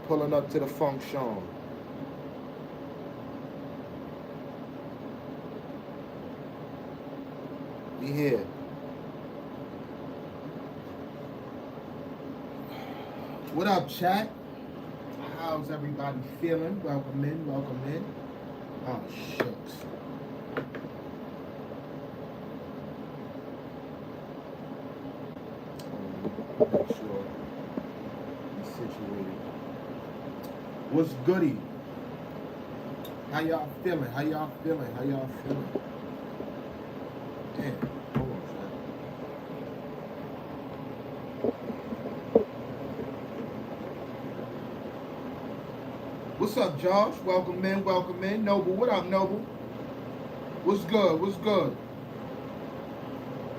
pulling up to the function. We here. What up, chat? How's everybody feeling? Welcome in, welcome in. Oh, shucks. Make sure we situated. What's goody? How y'all feeling? How y'all feeling? How y'all feeling? Damn, hold on, chat. What's up, Josh? Welcome in, welcome in. Noble, what up, Noble? What's good? What's good?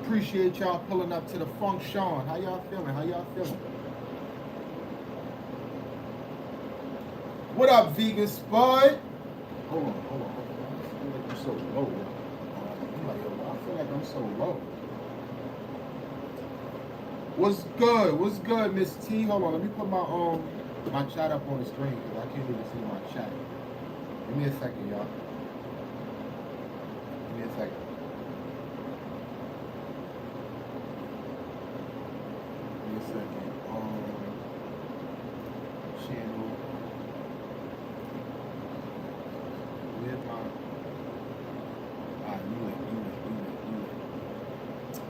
Appreciate y'all pulling up to the function. How y'all feeling? How y'all feeling? What up, vegan spud? Hold on, hold on. I feel like I'm so low. I feel like I'm so low. What's good? What's good, Miss T? Hold on, let me put my chat up on the screen because I can't even see my chat. Give me a second, y'all. Give me a second. Give me a second. Channel. Where's my?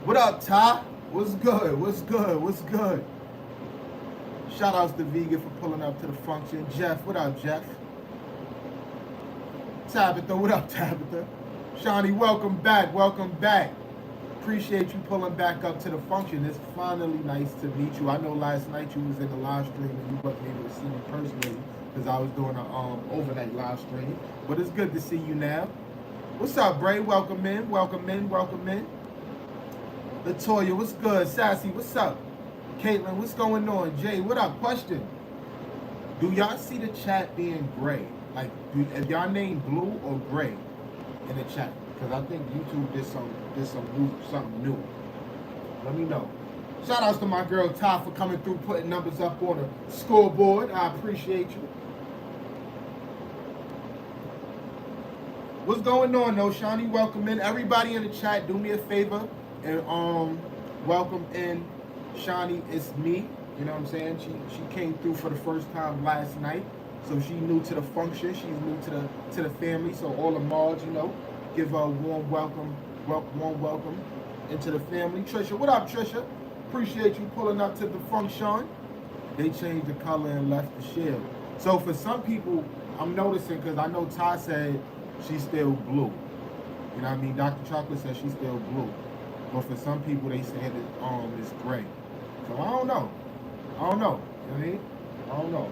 What up, Ty? What's good? What's good? What's good? Shout outs to Vegan for pulling up to the function. Jeff, what up, Jeff? Tabitha, what up, Tabitha? Shawnee, welcome back, welcome back. Appreciate you pulling back up to the function. It's finally nice to meet you. I know last night you was in the live stream and you wasn't able to see me personally because I was doing an overnight live stream. But it's good to see you now. What's up, Bray? Welcome in, welcome in, welcome in. Latoya, what's good? Sassy, what's up? Caitlin, what's going on? Jay, what up? Question. Do y'all see the chat being gray? Like, is y'all name blue or gray in the chat? Because I think YouTube did something new. Let me know. Shout outs to my girl Ty for coming through, putting numbers up on the scoreboard. I appreciate you. What's going on, though, Shawnee? Welcome in. Everybody in the chat, do me a favor and welcome in Shawnee. It's me. You know what I'm saying? She came through for the first time last night, so she's new to the function. She's new to the family. So all the mods, you know, give her a warm welcome into the family. Trisha, what up, Trisha? Appreciate you pulling up to the function. They changed the color and left the shield. So for some people, I'm noticing because I know Ty said she's still blue. You know what I mean? Dr. Chocolate said she's still blue. But for some people, they said that it's gray. So I don't know. I don't know. You know what I mean? I don't know.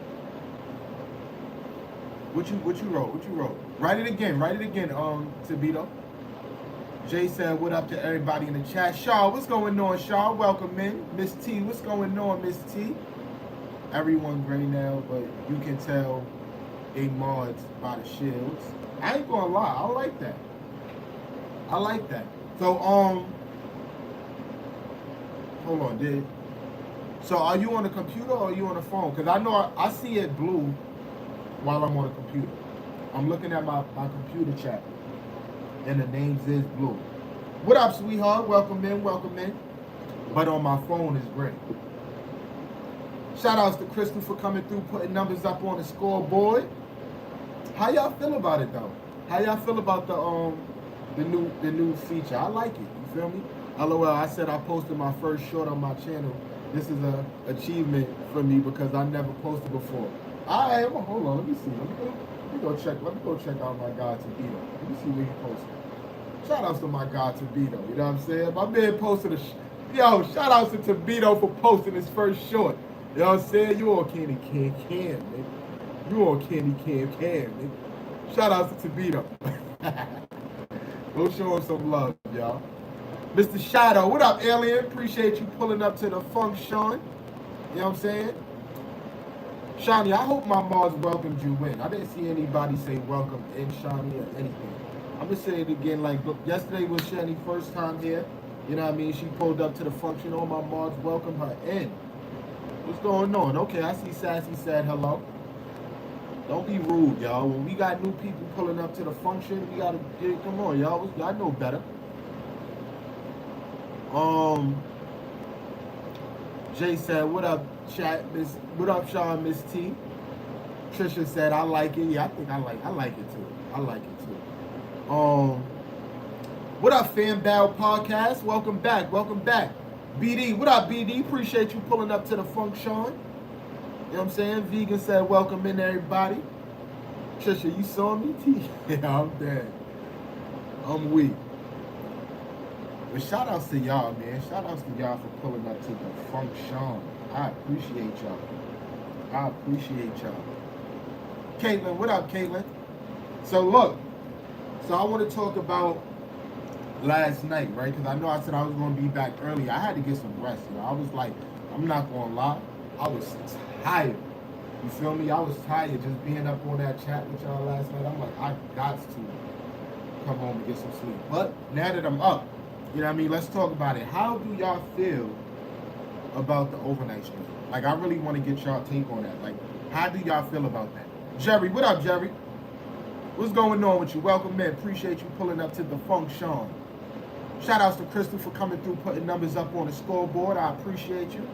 What you wrote? What you wrote? Write it again. Write it again, Tabito. Jay said, what up to everybody in the chat? Shaw, what's going on, Shaw? Welcome in. Miss T, what's going on, Miss T? Everyone gray now, but you can tell they mods by the shields. I ain't gonna lie, I like that. I like that. So, hold on, dude. So are you on the computer or are you on the phone? Because I know I see it blue while I'm on the computer. I'm looking at my computer chat. And the names is blue. What up, sweetheart? Welcome in, welcome in. But on my phone is gray. Shout outs to Crystal for coming through, putting numbers up on the scoreboard. How y'all feel about it though? How y'all feel about the new feature? I like it. You feel me? LOL, I said I posted my first short on my channel. This is an achievement for me because I never posted before. Alright, hold on, let me see. Let me go check out my guy Tabito. Let me see where he posted. Shout outs to my guy Tabito, you know what I'm saying? My man posted shout outs to Tabito for posting his first short. You know what I'm saying? You on candy can, nigga. You on candy can, nigga. Shout outs to Tabito. Go show him some love, y'all. Mr. Shadow, what up, alien? Appreciate you pulling up to the function. You know what I'm saying? Shawnee, I hope my mods welcomed you in. I didn't see anybody say welcome in, Shawnee, or anything. I'm going to say it again. Like, look, yesterday was Shani's first time here. You know what I mean? She pulled up to the function. All my mods welcome her in. What's going on? Okay, I see Sassy said hello. Don't be rude, y'all. When we got new people pulling up to the function, we gotta come on, y'all. Y'all know better. Jay said, "What up, chat? Miss, what up, Sean? Miss T." Trisha said, "I like it." Yeah, I think I like it too. I like it too. What up, Fan Battle Podcast? Welcome back. Welcome back. BD, what up, BD? Appreciate you pulling up to the function. You know what I'm saying? Vegan said, "Welcome in, everybody." Trisha, you saw me? Yeah, I'm dead. I'm weak. But shout outs to y'all, man. Shout outs to y'all for pulling up to the function. I appreciate y'all. I appreciate y'all. Caitlin, what up, Caitlin? So look, I want to talk about last night, right? Because I know I said I was going to be back early. I had to get some rest. You know? I was like, I'm not going to lie, I was tired. You feel me? I was tired just being up on that chat with y'all last night. I'm like, I got to come home and get some sleep. But now that I'm up, you know what I mean? Let's talk about it. How do y'all feel about the overnight stream? Like, I really want to get y'all take on that. Like, how do y'all feel about that? Jerry, what up, Jerry? What's going on with you? Welcome in. Appreciate you pulling up to the function. Shout outs to Crystal for coming through, putting numbers up on the scoreboard. I appreciate you.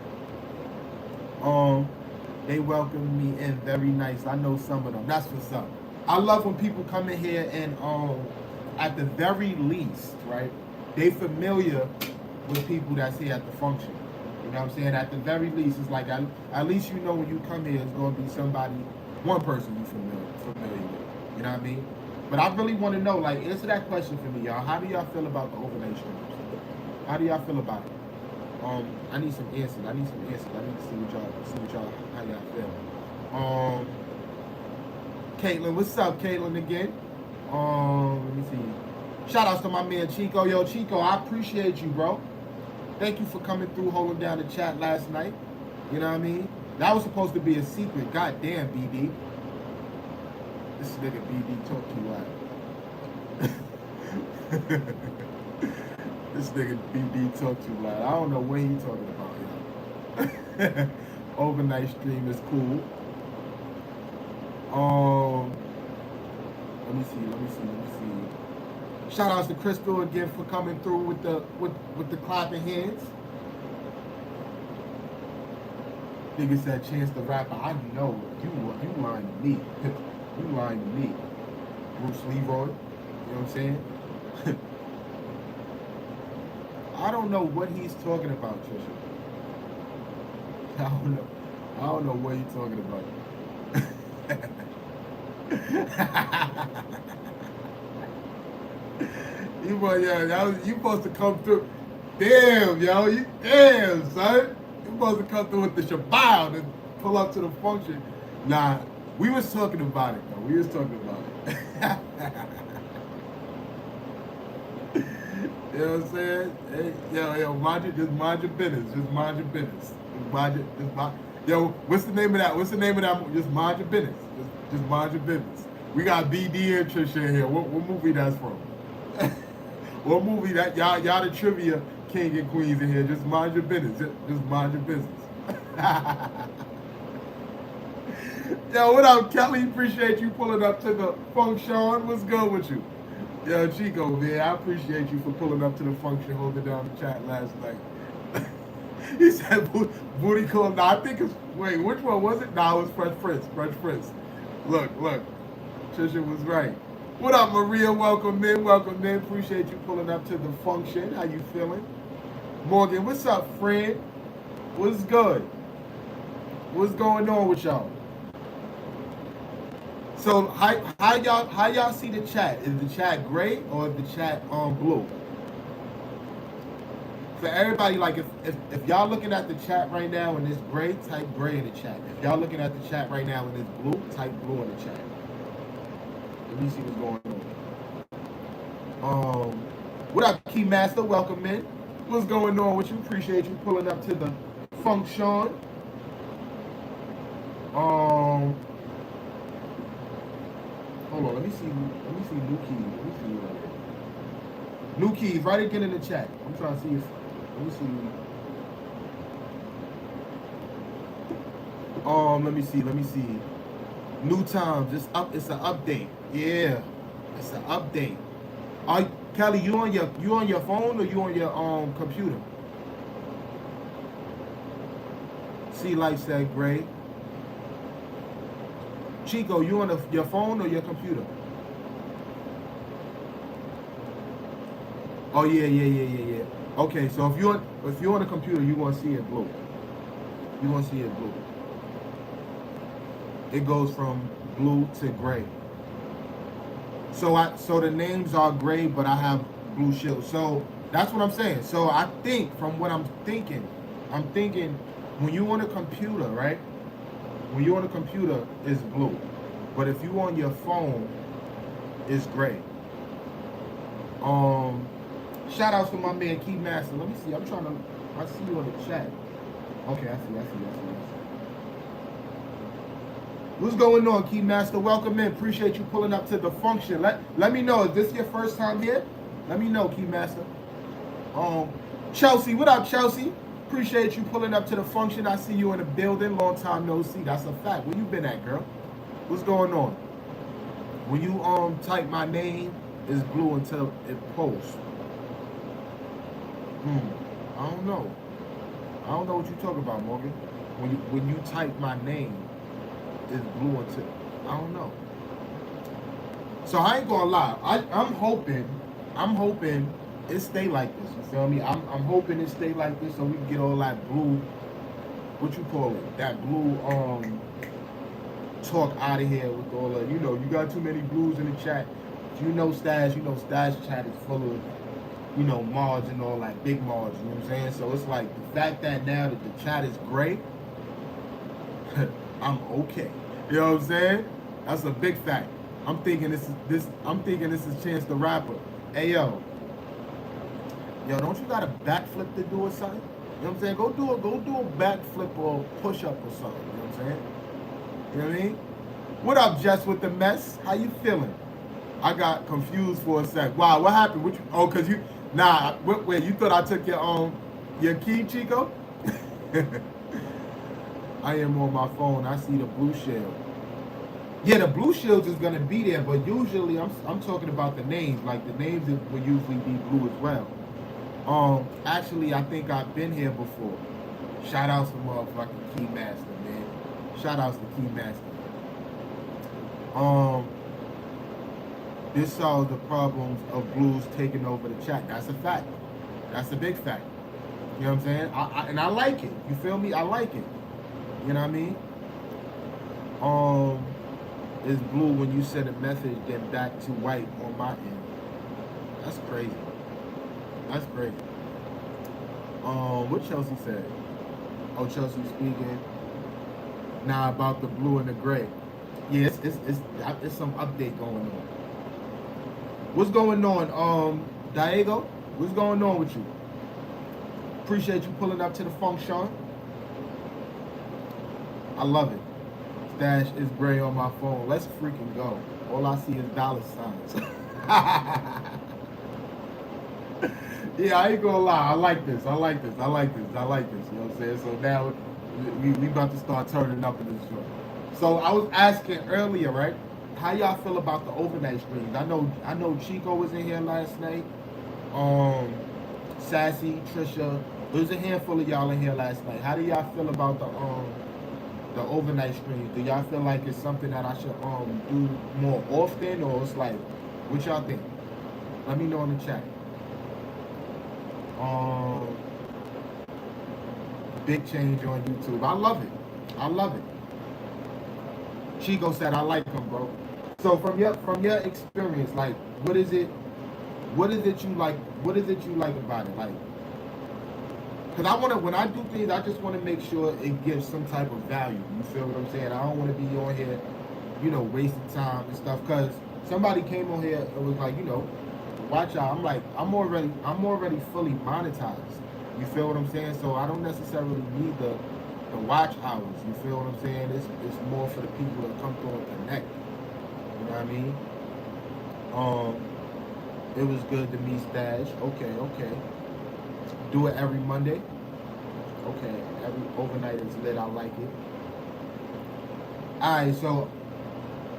They welcomed me in very nice. I know some of them. That's what's up. I love when people come in here and at the very least, right, they familiar with people that's here at the function. You know what I'm saying? At the very least, it's like at least you know when you come here, it's going to be somebody, one person you familiar with. You know what I mean? But I really want to know, like, answer that question for me, y'all. How do y'all feel about the overnight streams? How do y'all feel about it? I need some answers. I need to see what y'all, how y'all feel. Caitlin, what's up, Caitlin, again? Let me see. Shout outs to my man Chico. Yo, Chico, I appreciate you, bro. Thank you for coming through, holding down the chat last night. You know what I mean? That was supposed to be a secret. Goddamn, BD. This nigga BD talk too loud. This nigga BD talk too loud. I don't know what he talking about, y'all. Overnight stream is cool. Let me see. Shout outs to Crystal again for coming through with the clapping hands. Nigga said Chance the Rapper. I know you lying to me. You lying to me. Bruce Leroy. You know what I'm saying? I don't know what he's talking about, Trisha. I don't know what he's talking about. You supposed to come through. Damn, yo. Damn, son. You supposed to come through with the shabao and pull up to the function. Nah, we was talking about it, though. We was talking about it. You know what I'm saying? Hey, yo, just mind your business. Just mind your business. Yo, what's the name of that? Just mind your business. Just mind your business. We got BD and Trisha in here. What movie that's from? What movie that y'all the trivia king and queens in here? Just mind your business. Just mind your business. Yo, what up, Kelly? Appreciate you pulling up to the function. What's good with you? Yo, Chico, man, I appreciate you for pulling up to the function, holding down the chat last night. He said booty call. Nah, I think it's, wait, which one was it? Nah, it was Fresh Prince. Look. Trisha was right. What up, Maria? Welcome in. Appreciate you pulling up to the function. How you feeling? Morgan, what's up, friend? What's good? What's going on with y'all? So how y'all see the chat? Is the chat gray or is the chat blue? For everybody, like if y'all looking at the chat right now and it's gray, type gray in the chat. If y'all looking at the chat right now and it's blue, type blue in the chat. Let me see what's going on. What up, Keymaster? Welcome in. What's going on with you? Appreciate you pulling up to the function. Hold on, let me see new keys. Let me see right here. New keys, right again in the chat. I'm trying to see if, let me see. Let me see. New times. It's up. It's an update. Yeah, it's an update. Are Kelly, you on your phone or you on your computer? See, Life said Gray. Chico, you on your phone or your computer? Oh yeah. Okay, so if you're on a computer, you gonna see it blue. You gonna see it blue. It goes from blue to gray. So the names are gray, but I have blue shield. So that's what I'm saying. So I think from what I'm thinking when you on a computer, right? When you're on a computer, it's blue. But if you on your phone, it's gray. Um, Shout outs to my man Key Master. Let me see. I see you on the chat. Okay, I see. What's going on, Key Master? Welcome in. Appreciate you pulling up to the function. Let me know. Is this your first time here? Let me know, Key Master. Chelsea, what up, Chelsea? Appreciate you pulling up to the function. I see you in the building. Long time no see. That's a fact. Where you been at, girl? What's going on? When you type my name, it's blue until it posts. I don't know. I don't know what you talking about, Morgan. When you type my name, it's blue until I don't know. So I ain't gonna lie. I'm hoping it stay like this. You feel me? I'm hoping it stay like this so we can get all that blue. What you call it? That blue talk out of here with all the, you got too many blues in the chat. If you know Stash chat is full of, mods and all that, big mods, you know what I'm saying? So it's like the fact that now that the chat is gray, I'm okay. You know what I'm saying? That's a big fact. I'm thinking this is Chance the Rapper. Hey yo, don't you got a backflip to do or something? You know what I'm saying? Go do a backflip or push up or something. You know what I'm saying? You know what I mean? What up, Jess with the mess? How you feeling? I got confused for a sec. Wow, what happened? Cause you wait, you thought I took your key, Chico? I am on my phone. I see the blue shield. Yeah, the blue shield is gonna be there, but usually I'm talking about the names. Like the names will usually be blue as well. Actually, I think I've been here before. Shout outs to motherfucking Key Master, man. Shout outs to Key Master. This solves the problems of blues taking over the chat. That's a fact. That's a big fact. You know what I'm saying? I like it. You feel me? I like it. You know what I mean? It's blue when you send a message, then back to white on my end. That's crazy. That's crazy. What Chelsea said? Oh, Chelsea speaking. Now about the blue and the gray. Yeah, it's some update going on. What's going on, Diego? What's going on with you? Appreciate you pulling up to the function. I love it. Stash is gray on my phone. Let's freaking go. All I see is dollar signs. Yeah, I ain't gonna lie. I like this. You know what I'm saying? So now we about to start turning up in this joint. So I was asking earlier, right? How y'all feel about the overnight streams? I know Chico was in here last night. Sassy, Trisha. There's a handful of y'all in here last night. How do y'all feel about the overnight streams? Do y'all feel like it's something that I should do more often, or it's like, what y'all think? Let me know in the chat. Big change on YouTube. I love it. Chico said I like him, bro. So from your experience, like, what is it you like about it? Like, because when I do things, I just want to make sure it gives some type of value. You feel what I'm saying? I don't want to be on here, wasting time and stuff. Because somebody came on here and was like, watch out. I'm like, I'm already fully monetized. You feel what I'm saying? So I don't necessarily need the watch hours. You feel what I'm saying? It's more for the people that come through and connect. You know what I mean? It was good to meet Stash. Okay. Do it every Monday. Okay, every overnight is lit. I like it. Alright, so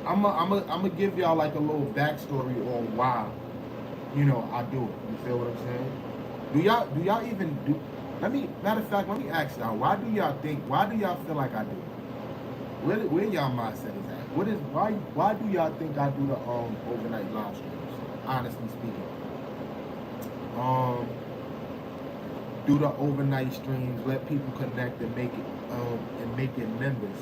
I'm gonna give y'all like a little backstory on why, I do it. You feel what I'm saying? Do y'all even do? Matter of fact, let me ask y'all. Why do y'all feel like I do it? Where y'all mindset is at? Why do y'all think I do the overnight live streams? Honestly speaking, um, do the overnight streams, let people connect and make it members.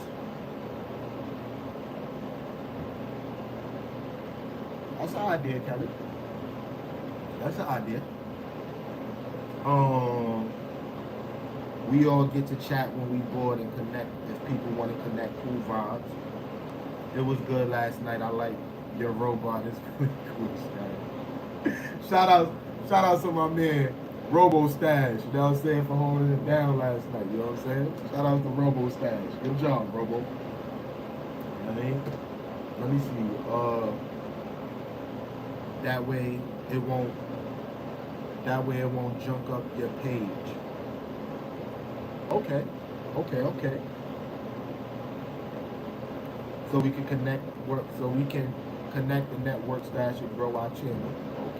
That's an idea, Kelly. That's an idea. Um, we all get to chat when we bored and connect. If people want to connect, cool vibes. It was good last night. I like your robot. It's really cool, Stash. Shout out to my man Robo Stash. You know what I'm saying, for holding it down last night. You know what I'm saying? Shout out to Robo Stash. Good job, Robo. I mean, let me see. That way it won't. That way it won't junk up your page. Okay. So we can connect the network, Stash, and grow our channel.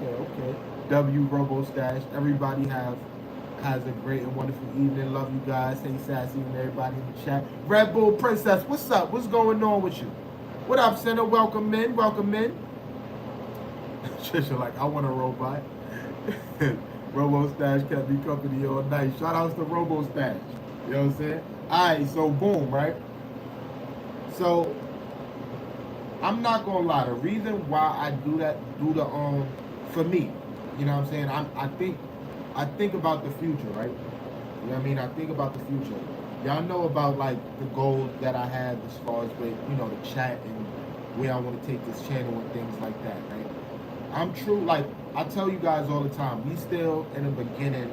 Okay. W Robo Stash. Everybody has a great and wonderful evening. Love you guys. Hey Sassy and everybody in the chat. Red Bull Princess, what's up? What's going on with you? What up, Center? Welcome in. Trisha, like, I want a robot. Robo Stash kept me company all night. Shout outs to Robo Stash. You know what I'm saying? Alright, so boom, right? So I'm not gonna lie, the reason why I do for me, you know what I'm saying? I think about the future, right? You know what I mean? I think about the future. Y'all know about like the goals that I have as far as with, the chat and where I want to take this channel and things like that, right? I'm true, like I tell you guys all the time, we still in the beginning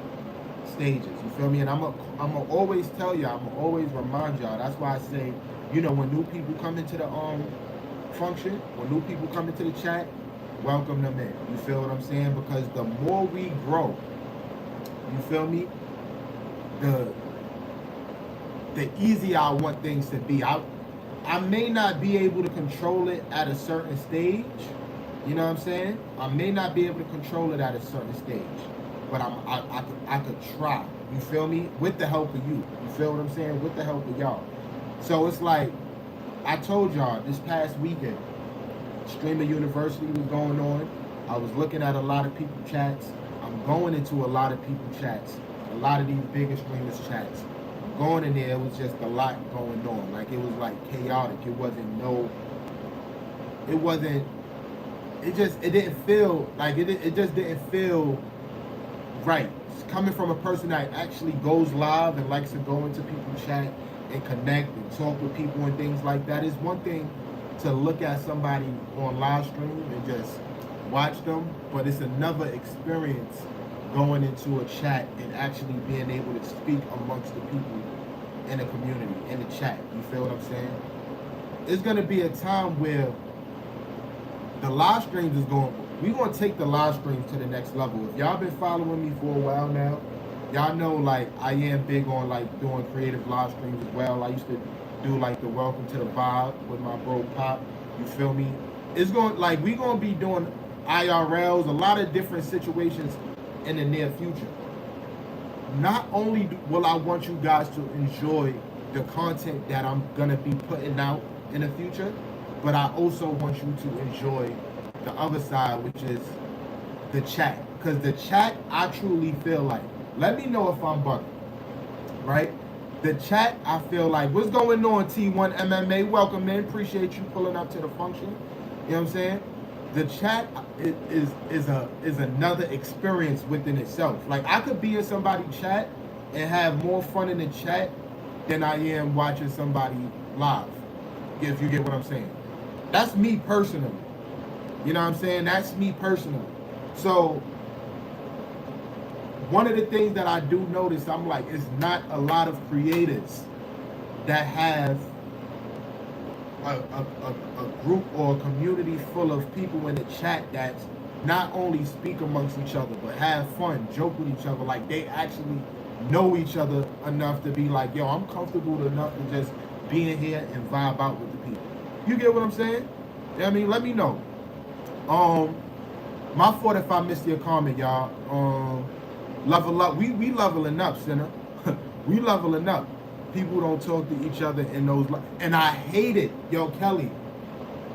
stages, you feel me? And I'm gonna always tell y'all, I'm gonna always remind y'all. That's why I say, when new people come into the function, when new people come into the chat, welcome them in. You feel what I'm saying? Because the more we grow, you feel me? The easier I want things to be. I may not be able to control it at a certain stage. You know what I'm saying? I may not be able to control it at a certain stage, but I could try. You feel me? With the help of you. You feel what I'm saying? With the help of y'all. So it's like, I told y'all this past weekend, Streamer University was going on. I was looking at a lot of people chats. I'm going into a lot of people chats. A lot of these bigger streamers chats. I'm going in there, it was just a lot going on. Like, it was like chaotic. It didn't feel like it just didn't feel right. It's coming from a person that actually goes live and likes to go into people's chat and connect and talk with people and things like that. It's one thing to look at somebody on live stream and just watch them, but it's another experience going into a chat and actually being able to speak amongst the people in the community, in the chat. You feel what I'm saying? It's gonna be a time where the live streams we're gonna take the live streams to the next level. If y'all been following me for a while now, y'all know like I am big on like doing creative live streams as well. I used to do like the Welcome to the Vibe with my bro Pop. You feel me? It's going like we gonna be doing IRLs, a lot of different situations in the near future. Not only will I want you guys to enjoy the content that I'm gonna be putting out in the future, but I also want you to enjoy the other side, which is the chat. Because the chat, I truly feel like, let me know if I'm bugging, right? The chat, I feel like, what's going on, T1 MMA? Welcome in. Appreciate you pulling up to the function. You know what I'm saying? The chat is another experience within itself. Like, I could be in somebody's chat and have more fun in the chat than I am watching somebody live, if you get what I'm saying. That's me personally. You know what I'm saying? That's me personally. So, one of the things that I do notice, I'm like, it's not a lot of creators that have a group or a community full of people in the chat that not only speak amongst each other, but have fun, joke with each other. Like, they actually know each other enough to be like, yo, I'm comfortable enough to just be in here and vibe out with the people. You get what I'm saying? Yeah, I mean, let me know. Um, my fault if I missed your comment, y'all. Level up. We leveling up, sinner. We leveling up. People don't talk to each other in those, and I hate it, yo, Kelly.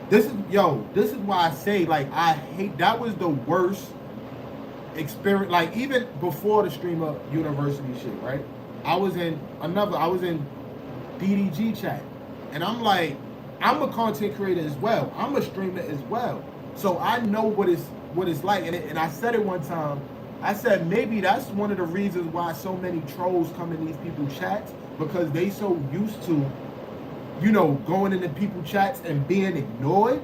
This is why I say, like, I hate. That was the worst experience. Like, even before the Streamer University shit, right? I was in DDG chat, and I'm like, I'm a content creator as well. I'm a streamer as well, so I know what it's like. And I said it one time. I said maybe that's one of the reasons why so many trolls come in these people chats, because they so used to, going into people chats and being ignored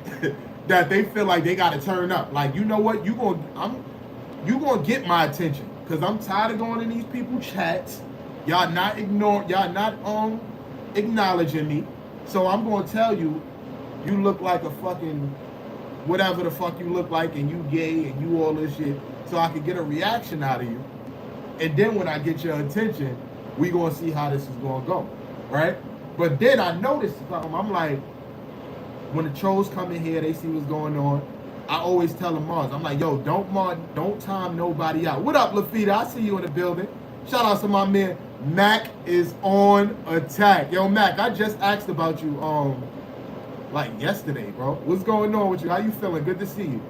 that they feel like they gotta turn up. Like, you know what? You gonna get my attention, because I'm tired of going in these people chats. Y'all not acknowledging me. So I'm gonna tell you, you look like a fucking whatever the fuck you look like, and you gay and you all this shit, so I can get a reaction out of you. And then when I get your attention, we gonna see how this is gonna go, right? But then I noticed something. I'm like, when the trolls come in here, they see what's going on. I always tell them, Mars, I'm like, yo, don't time nobody out. What up, Lafita? I see you in the building. Shout out to my man, Mac is on attack. Yo, Mac, I just asked about you, like yesterday, bro. What's going on with you? How you feeling? Good to see you.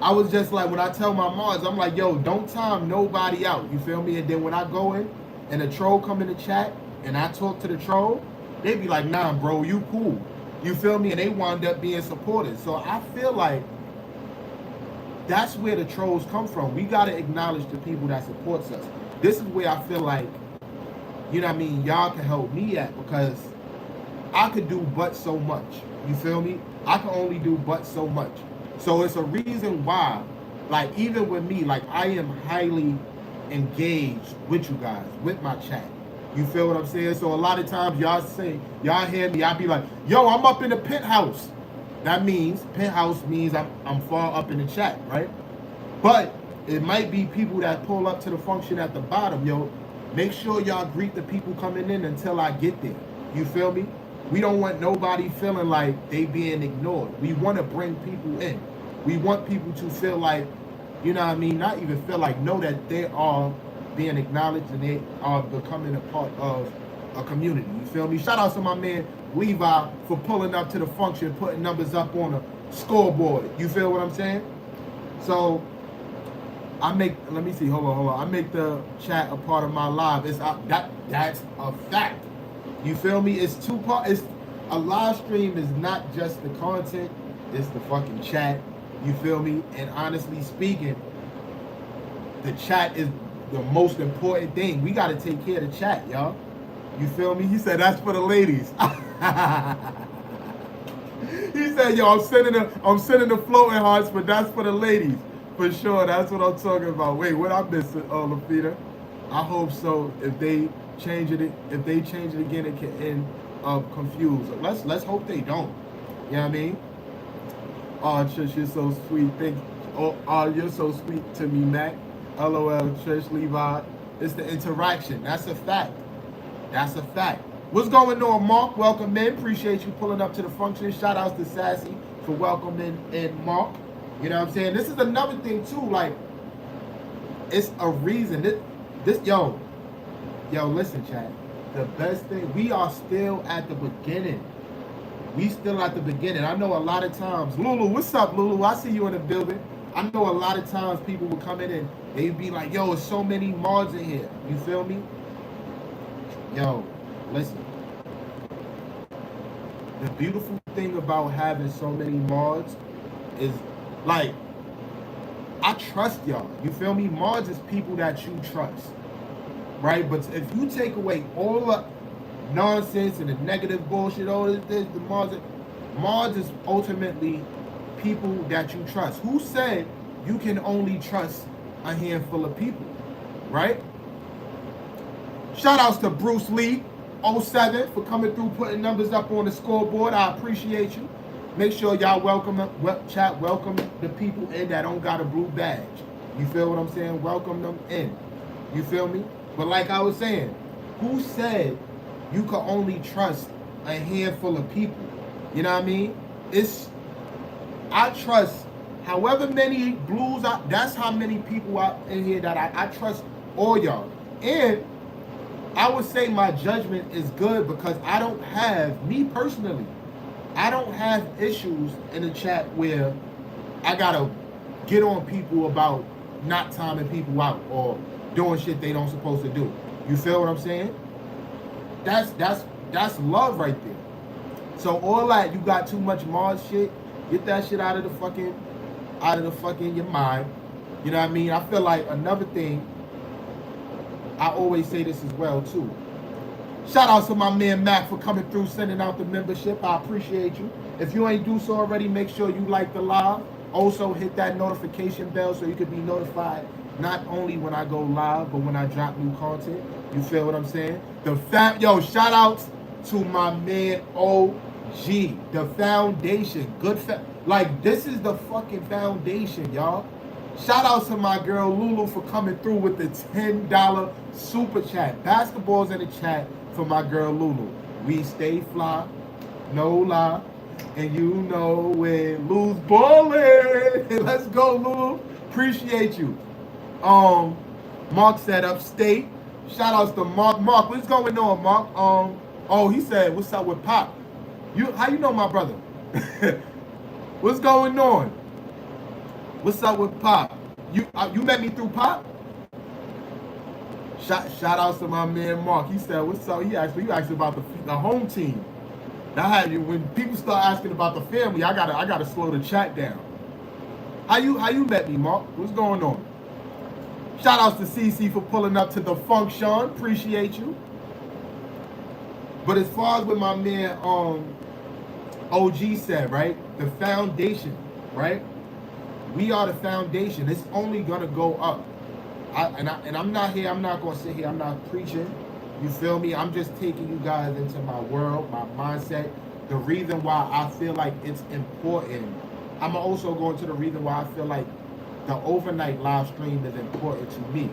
I was just like, when I tell my Mars, I'm like, yo, don't time nobody out. You feel me? And then when I go in and a troll come in the chat and I talk to the troll, they be like, nah, bro, you cool. You feel me? And they wind up being supported. So I feel like that's where the trolls come from. We got to acknowledge the people that supports us. This is where I feel like, you know what I mean, y'all can help me at, because I could do but so much. You feel me? I can only do but so much. So it's a reason why, like, even with me, like, I am highly engaged with you guys, with my chat. You feel what I'm saying? So a lot of times y'all hear me, I'll be like, yo, I'm up in the penthouse. That means, penthouse means I'm far up in the chat, right? But it might be people that pull up to the function at the bottom, yo. Make sure y'all greet the people coming in until I get there. You feel me? We don't want nobody feeling like they being ignored. We want to bring people in. We want people to feel like, you know what I mean? Not even feel like, know that they are being acknowledged and they are becoming a part of a community. You feel me? Shout out to my man Levi for pulling up to the function, putting numbers up on a scoreboard. You feel what I'm saying? So let me see, hold on. I make the chat a part of my live. That's a fact. You feel me? It's two parts. It's a live stream is not just the content, it's the fucking chat. You feel me? And honestly speaking, the chat is the most important thing. We gotta take care of the chat, y'all. You feel me? He said that's for the ladies. He said, yo, I'm sending the floating hearts, but that's for the ladies. For sure, that's what I'm talking about. Wait, what I missed, Lafita? I hope so. If they change it again, it can end up confused. Let's hope they don't. You know what I mean? Oh, Trish, you're so sweet. Thank you. Oh, you're so sweet to me, Mac. LOL, Trish, Levi. It's the interaction. That's a fact. That's a fact. What's going on, Mark? Welcome in. Appreciate you pulling up to the function. Shout outs to Sassy for welcoming in Mark. You know what I'm saying? This is another thing too. Like, it's a reason. Yo, listen, chat. The best thing, we are still at the beginning. We still at the beginning. I know a lot of times, Lulu, what's up, Lulu? I see you in the building. I know a lot of times people will come in and they'd be like, yo, there's so many mods in here. You feel me? Yo, listen. The beautiful thing about having so many mods is, like, I trust y'all. You feel me? Mods is people that you trust, right? But if you take away all the nonsense and the negative bullshit, all this, the mods is ultimately people that you trust. Who said you can only trust a handful of people, right? Shout outs to Bruce Lee 07 for coming through, putting numbers up on the scoreboard. I appreciate you. Make sure y'all welcome the people in that don't got a blue badge. You feel what I'm saying? Welcome them in. You feel me? But like I was saying, who said you could only trust a handful of people? You know what I mean? I trust however many blues that's how many people out in here that I trust all y'all. And I would say my judgment is good because I don't have, me personally, I don't have issues in the chat where I gotta get on people about not timing people out or doing shit they don't supposed to do. You feel what I'm saying? That's love right there. So all that, you got too much Mars shit, get that shit out of the fucking your mind. You know what I mean? I feel like another thing, I always say this as well too. Shout out to my man Mac for coming through, sending out the membership. I appreciate you. If you ain't do so already, make sure you like the live. Also hit that notification bell so you can be notified not only when I go live, but when I drop new content. You feel what I'm saying? Yo, shout outs to my man OG, the foundation. Like, this is the fucking foundation, y'all. Shout out to my girl Lulu for coming through with the $10 super chat. Basketballs in the chat for my girl Lulu. We stay fly, no lie, and you know when Lulu's ballin'. Let's go, Lulu. Appreciate you. Mark said upstate. Shout outs to Mark. Mark, what's going on, Mark? Oh, he said, what's up with Pop? How you know my brother? What's going on? What's up with Pop? You met me through Pop? Shout outs to my man Mark. He said, what's up? You asked about the home team. That had you, when people start asking about the family, I gotta slow the chat down. How you met me, Mark? What's going on? Shout outs to CC for pulling up to the function. Appreciate you. But as far as what my man OG said, right? The foundation, right? We are the foundation. It's only gonna go up. I'm not gonna sit here, I'm not preaching. You feel me? I'm just taking you guys into my world, my mindset. The reason why I feel like it's important. I'm also going to the reason why I feel like the overnight live stream is important to me.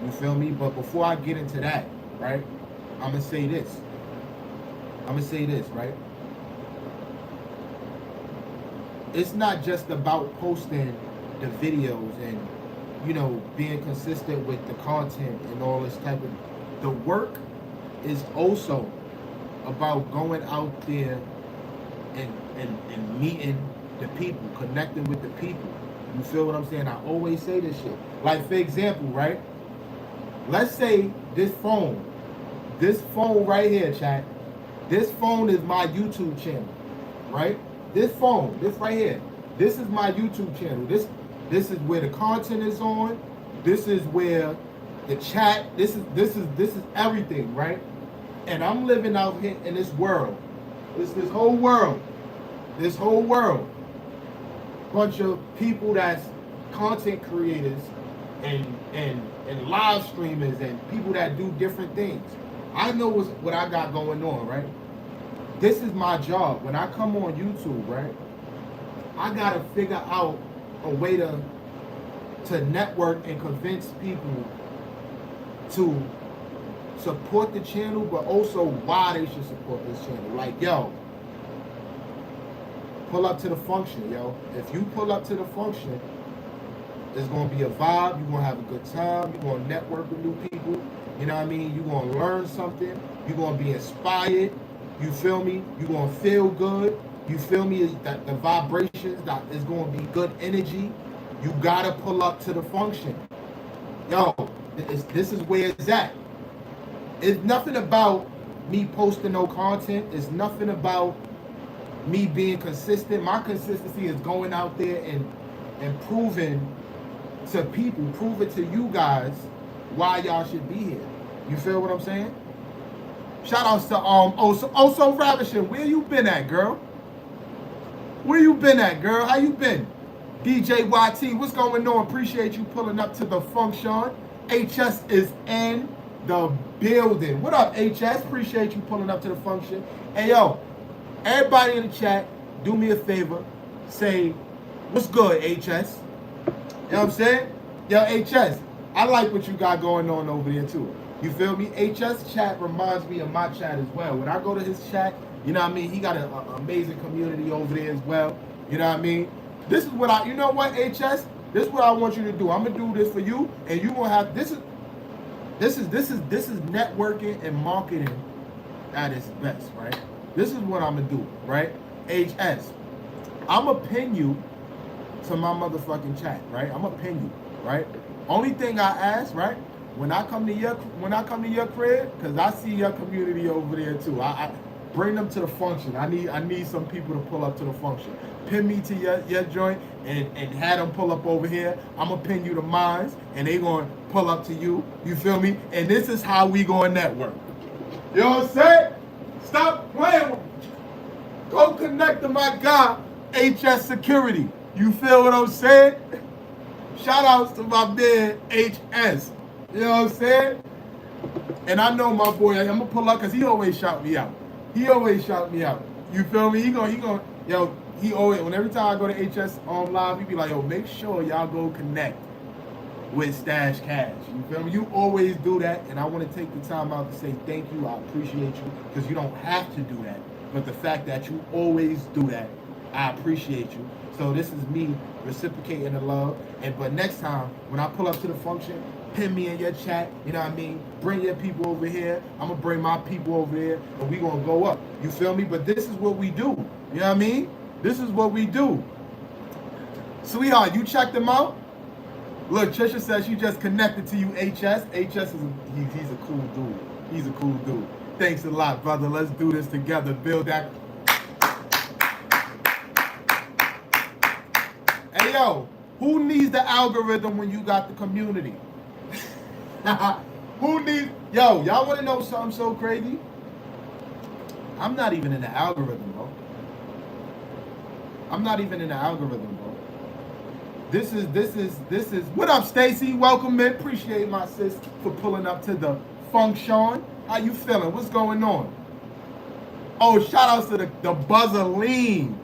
You feel me? But before I get into that, right? I'm gonna say this, right? It's not just about posting the videos and, you know, being consistent with the content and all this type of, the work is also about going out there and meeting the people, connecting with the people. You feel what I'm saying? I always say this shit. Like, for example, right? Let's say this phone right here, chat. This phone is my YouTube channel, right? This phone, this right here, this is my YouTube channel. This is where the content is on. This is where the chat. This is everything, right? And I'm living out here in this world. This whole world. Bunch of people that's content creators and live streamers and people that do different things. I know what I got going on, right? This is my job. When I come on YouTube, right, I gotta figure out a way to network and convince people to support the channel, but also why they should support this channel. Like, yo, pull up to the function, yo. If you pull up to the function, it's gonna be a vibe. You're gonna have a good time. You're gonna network with new people. You know what I mean? You're gonna learn something. You're gonna be inspired. You feel me? You're gonna feel good. You feel me? That the vibrations, that is gonna be good energy. You gotta pull up to the function. Yo, this is where it's at. It's nothing about me posting no content. It's nothing about me being consistent. My consistency is going out there and proving to people, proving to you guys why y'all should be here. You feel what I'm saying? Shout outs to also Ravishing. Where you been at, girl? Where you been at, girl? How you been? DJ YT, what's going on? Appreciate you pulling up to the function. HS is in the building. What up, HS? Appreciate you pulling up to the function. Hey, yo, everybody in the chat, do me a favor. Say, what's good, HS? You know what I'm saying? Yo, HS, I like what you got going on over there, too. You feel me? HS chat reminds me of my chat as well. When I go to his chat, You know what I mean? He got an amazing community over there as well. You know what I mean? This is what you know what, HS? This is what I want you to do. I'm gonna do this for you, and you gonna have this is networking and marketing at its best, right? This is what I'm gonna do, right? HS. I'm gonna pin you to my motherfucking chat, right? I'm gonna pin you, right? Only thing I ask, right? When I come to your crib, cause I see your community over there too. I bring them to the function. I need some people to pull up to the function. Pin me to your joint and have them pull up over here. I'm gonna pin you to mine, and they gonna pull up to you. You feel me? And this is how we gonna network. You know what I'm saying? Stop playing with me. Go connect to my guy, HS Security. You feel what I'm saying? Shout outs to my man, HS. You know what I'm saying? And I know my boy, I'm gonna pull up because he always shout me out. He always shout me out. You feel me? He always, every time I go to HS live, he be like, yo, make sure y'all go connect with Stash Cash. You feel me? You always do that, and I want to take the time out to say thank you. I appreciate you, because you don't have to do that. But the fact that you always do that, I appreciate you. So this is me reciprocating the love. But next time, when I pull up to the function, pin me in your chat, you know what I mean? Bring your people over here. I'm going to bring my people over there, and we going to go up. You feel me? But this is what we do. You know what I mean? This is what we do. Sweetheart, you checked them out? Look, Trisha says she just connected to you, HS. HS is he's a cool dude. He's a cool dude. Thanks a lot, brother. Let's do this together. Build that. Hey, yo, who needs the algorithm when you got the community? Who needs... Yo, y'all want to know something so crazy? I'm not even in the algorithm, bro. I'm not even in the algorithm, bro. This is... What up, Stacy? Welcome in. Appreciate my sis for pulling up to the function. How you feeling? What's going on? Oh, shout outs to the Buzzer Lean.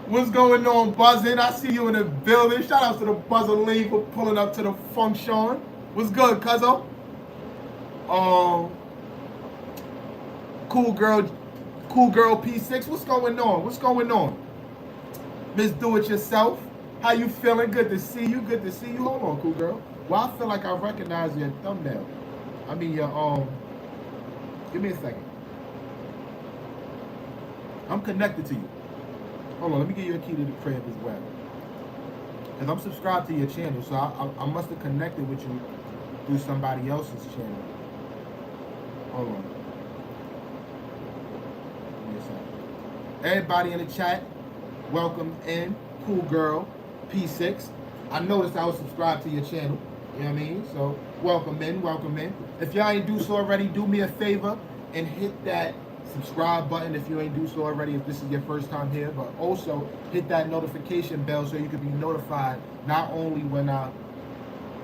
What's going on, Buzzin'? I see you in the building. Shout outs to the Buzzer Lean for pulling up to the function. What's good, cuzzo? Cool girl P6. What's going on? What's going on? Miss Do It Yourself. How you feeling? Good to see you. Good to see you. Hold on, cool girl. Well, I feel like I recognize your thumbnail. I mean your Give me a second. I'm connected to you. Hold on, let me give you a key to the crib as well. Because I'm subscribed to your channel, so I must have connected with you through somebody else's channel. Hold on. Give me a second. Everybody in the chat, welcome in. Cool girl, P6. I noticed I was subscribed to your channel. You know what I mean? So, welcome in, welcome in. If y'all ain't do so already, do me a favor and hit that subscribe button if you ain't do so already, if this is your first time here, but also hit that notification bell so you can be notified not only when I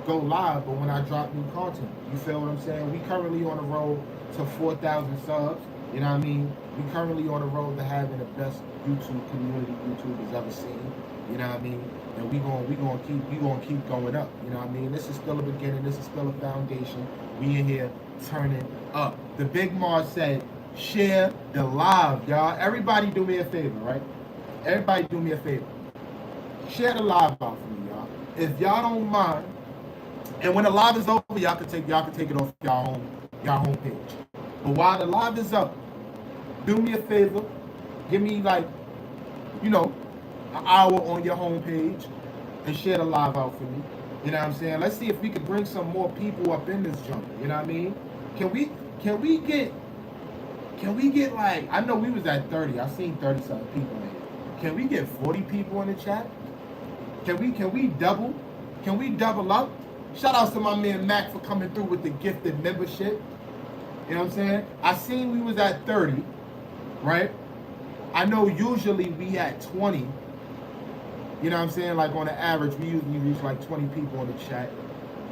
go live, but when I drop new content. You feel what I'm saying? We currently on the road to 4,000 subs. You know what I mean? We currently on the road to having the best YouTube community YouTube has ever seen. You know what I mean? And we gonna keep going up. You know what I mean? This is still a beginning. This is still a foundation. We in here turning up. The Big Mars said, share the live, y'all. Everybody do me a favor, right? Everybody do me a favor. Share the live out for me, y'all. If y'all don't mind, and when the live is over, y'all can take it off y'all home page. But while the live is up, do me a favor. Give me like, an hour on your home page and share the live out for me. You know what I'm saying? Let's see if we can bring some more people up in this jump. You know what I mean? Can we get like, I know we was at 30. I seen 30 something people in here. Can we get 40 people in the chat? Can we double? Can we double up? Shout outs to my man Mac for coming through with the gifted membership. You know what I'm saying? I seen we was at 30, right? I know usually we at 20. You know what I'm saying? Like on the average, we usually reach like 20 people in the chat.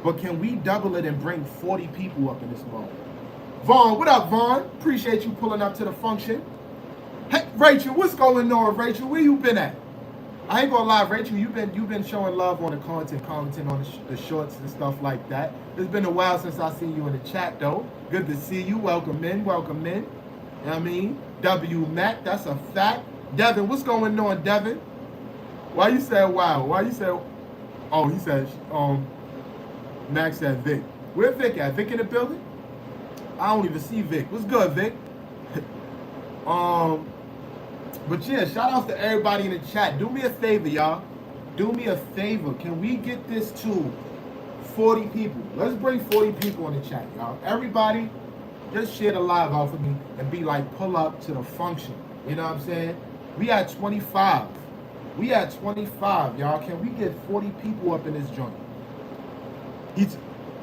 But can we double it and bring 40 people up in this moment? Vaughn, what up, Vaughn? Appreciate you pulling up to the function. Hey, Rachel, what's going on, Rachel? Where you been at? I ain't gonna lie, Rachel, you've been showing love on the content, commenting on the shorts and stuff like that. It's been a while since I seen you in the chat, though. Good to see you. Welcome in, welcome in. You know what I mean? W Mac, that's a fact. Devin, what's going on, Devin? Why you said wow? Why you said? Oh, he said Max said Vic. Where Vic at? Vic in the building? I don't even see Vic. What's good, Vic? But yeah, shout out to everybody in the chat. Do me a favor, y'all. Do me a favor. Can we get this to 40 people? Let's bring 40 people in the chat, y'all. Everybody, just share the live out for me and be like, pull up to the function. You know what I'm saying? We at 25. We at 25, y'all. Can we get 40 people up in this joint? He's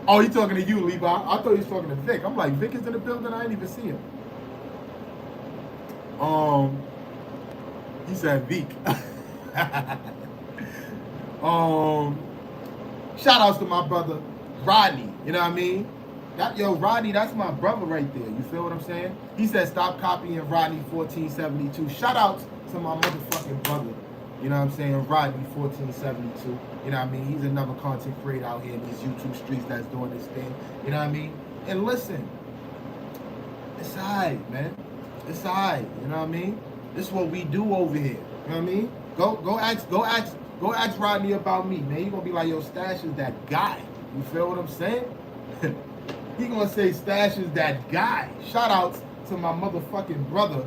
talking to you, Levi. I thought he was talking to Vic. I'm like, Vic is in the building. I didn't even see him. He said Vic. Shout outs to my brother Rodney. You know what I mean? Rodney, that's my brother right there. You feel what I'm saying? He said stop copying Rodney 1472. Shout outs to my motherfucking brother. You know what I'm saying? Rodney 1472. You know what I mean? He's another content creator out here in these YouTube streets that's doing this thing. You know what I mean? And listen, it's alright, man. It's alright. You know what I mean? This is what we do over here. You know what I mean? Go ask Rodney about me, man. He gonna be like, yo, Stash is that guy. You feel what I'm saying? He gonna say Stash is that guy. Shout outs to my motherfucking brother,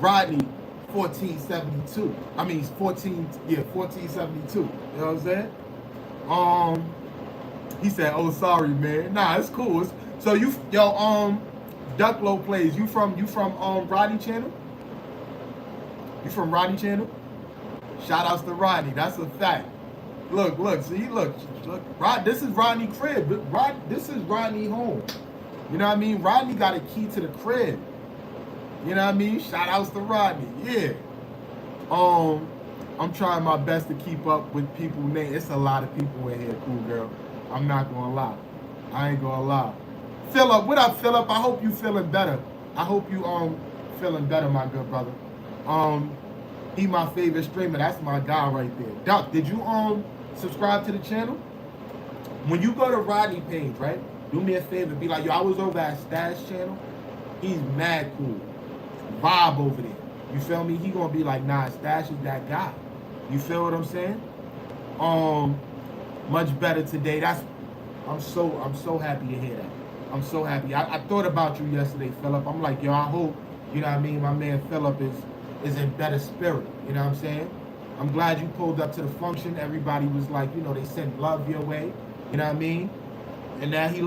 Rodney 1472. I mean 1472. You know what I'm saying? He said, oh sorry, man. Nah, it's cool. So Ducklow Plays, you from Rodney channel? You from Rodney channel? Shout outs to Rodney, that's a fact. Look, see, look. This is Rodney crib. This is Rodney home. You know what I mean? Rodney got a key to the crib. You know what I mean? Shout outs to Rodney. Yeah. I'm trying my best to keep up with people names. It's a lot of people in here, cool girl. I'm not gonna lie. I ain't gonna lie. Philip, what up, Philip? I hope you feeling better. I hope you feeling better, my good brother. He my favorite streamer. That's my guy right there. Duck, did you subscribe to the channel? When you go to Rodney page, right? Do me a favor, be like, yo, I was over at Stash channel. He's mad cool. Vibe over there. You feel me? He gonna be like, nah, Stash is that guy. You feel what I'm saying? Much better today. I'm so happy to hear that. I'm so happy. I thought about you yesterday, Philip. I'm like, yo, I hope, you know what I mean, my man Philip is in better spirit. You know what I'm saying? I'm glad you pulled up to the function. Everybody was like, you know, they sent love your way. You know what I mean? And now he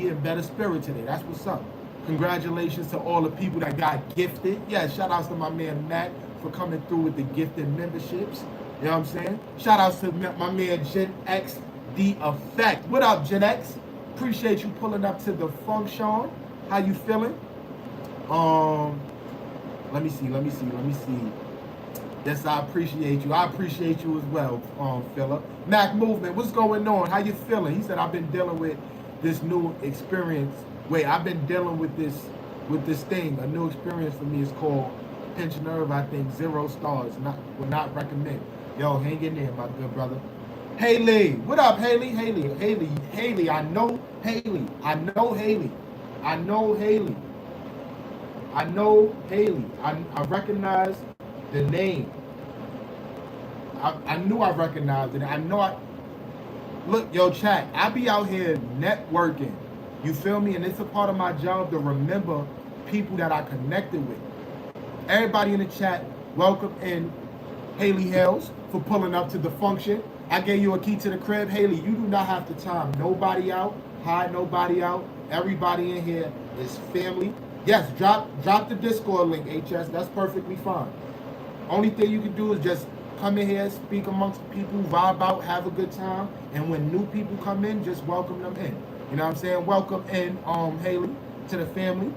in better spirit today. That's what's up. Congratulations to all the people that got gifted. Yeah, shout outs to my man Matt for coming through with the gifted memberships. You know what I'm saying? Shout outs to my man Gen X, The Effect. What up, Gen X? Appreciate you pulling up to the function. How you feeling? Let me see. Yes, I appreciate you. I appreciate you as well, Philip. Mac Movement, what's going on? How you feeling? He said, I've been dealing with this new experience. I've been dealing with this thing. A new experience for me is called pinched nerve, I think. 0 stars. Would not recommend. Yo, hang in there, my good brother. Haley, what up, Haley? Haley, I know Haley. I recognize the name. I knew I recognized it. Look, yo, chat, I be out here networking. You feel me? And it's a part of my job to remember people that I connected with. Everybody in the chat, welcome in Haley Hales for pulling up to the function. I gave you a key to the crib. Haley, you do not have to time nobody out, hide nobody out. Everybody in here is family. Yes, drop the Discord link, HS. That's perfectly fine. Only thing you can do is just come in here, speak amongst people, vibe out, have a good time. And when new people come in, just welcome them in. You know what I'm saying? Welcome in, Haley, to the family.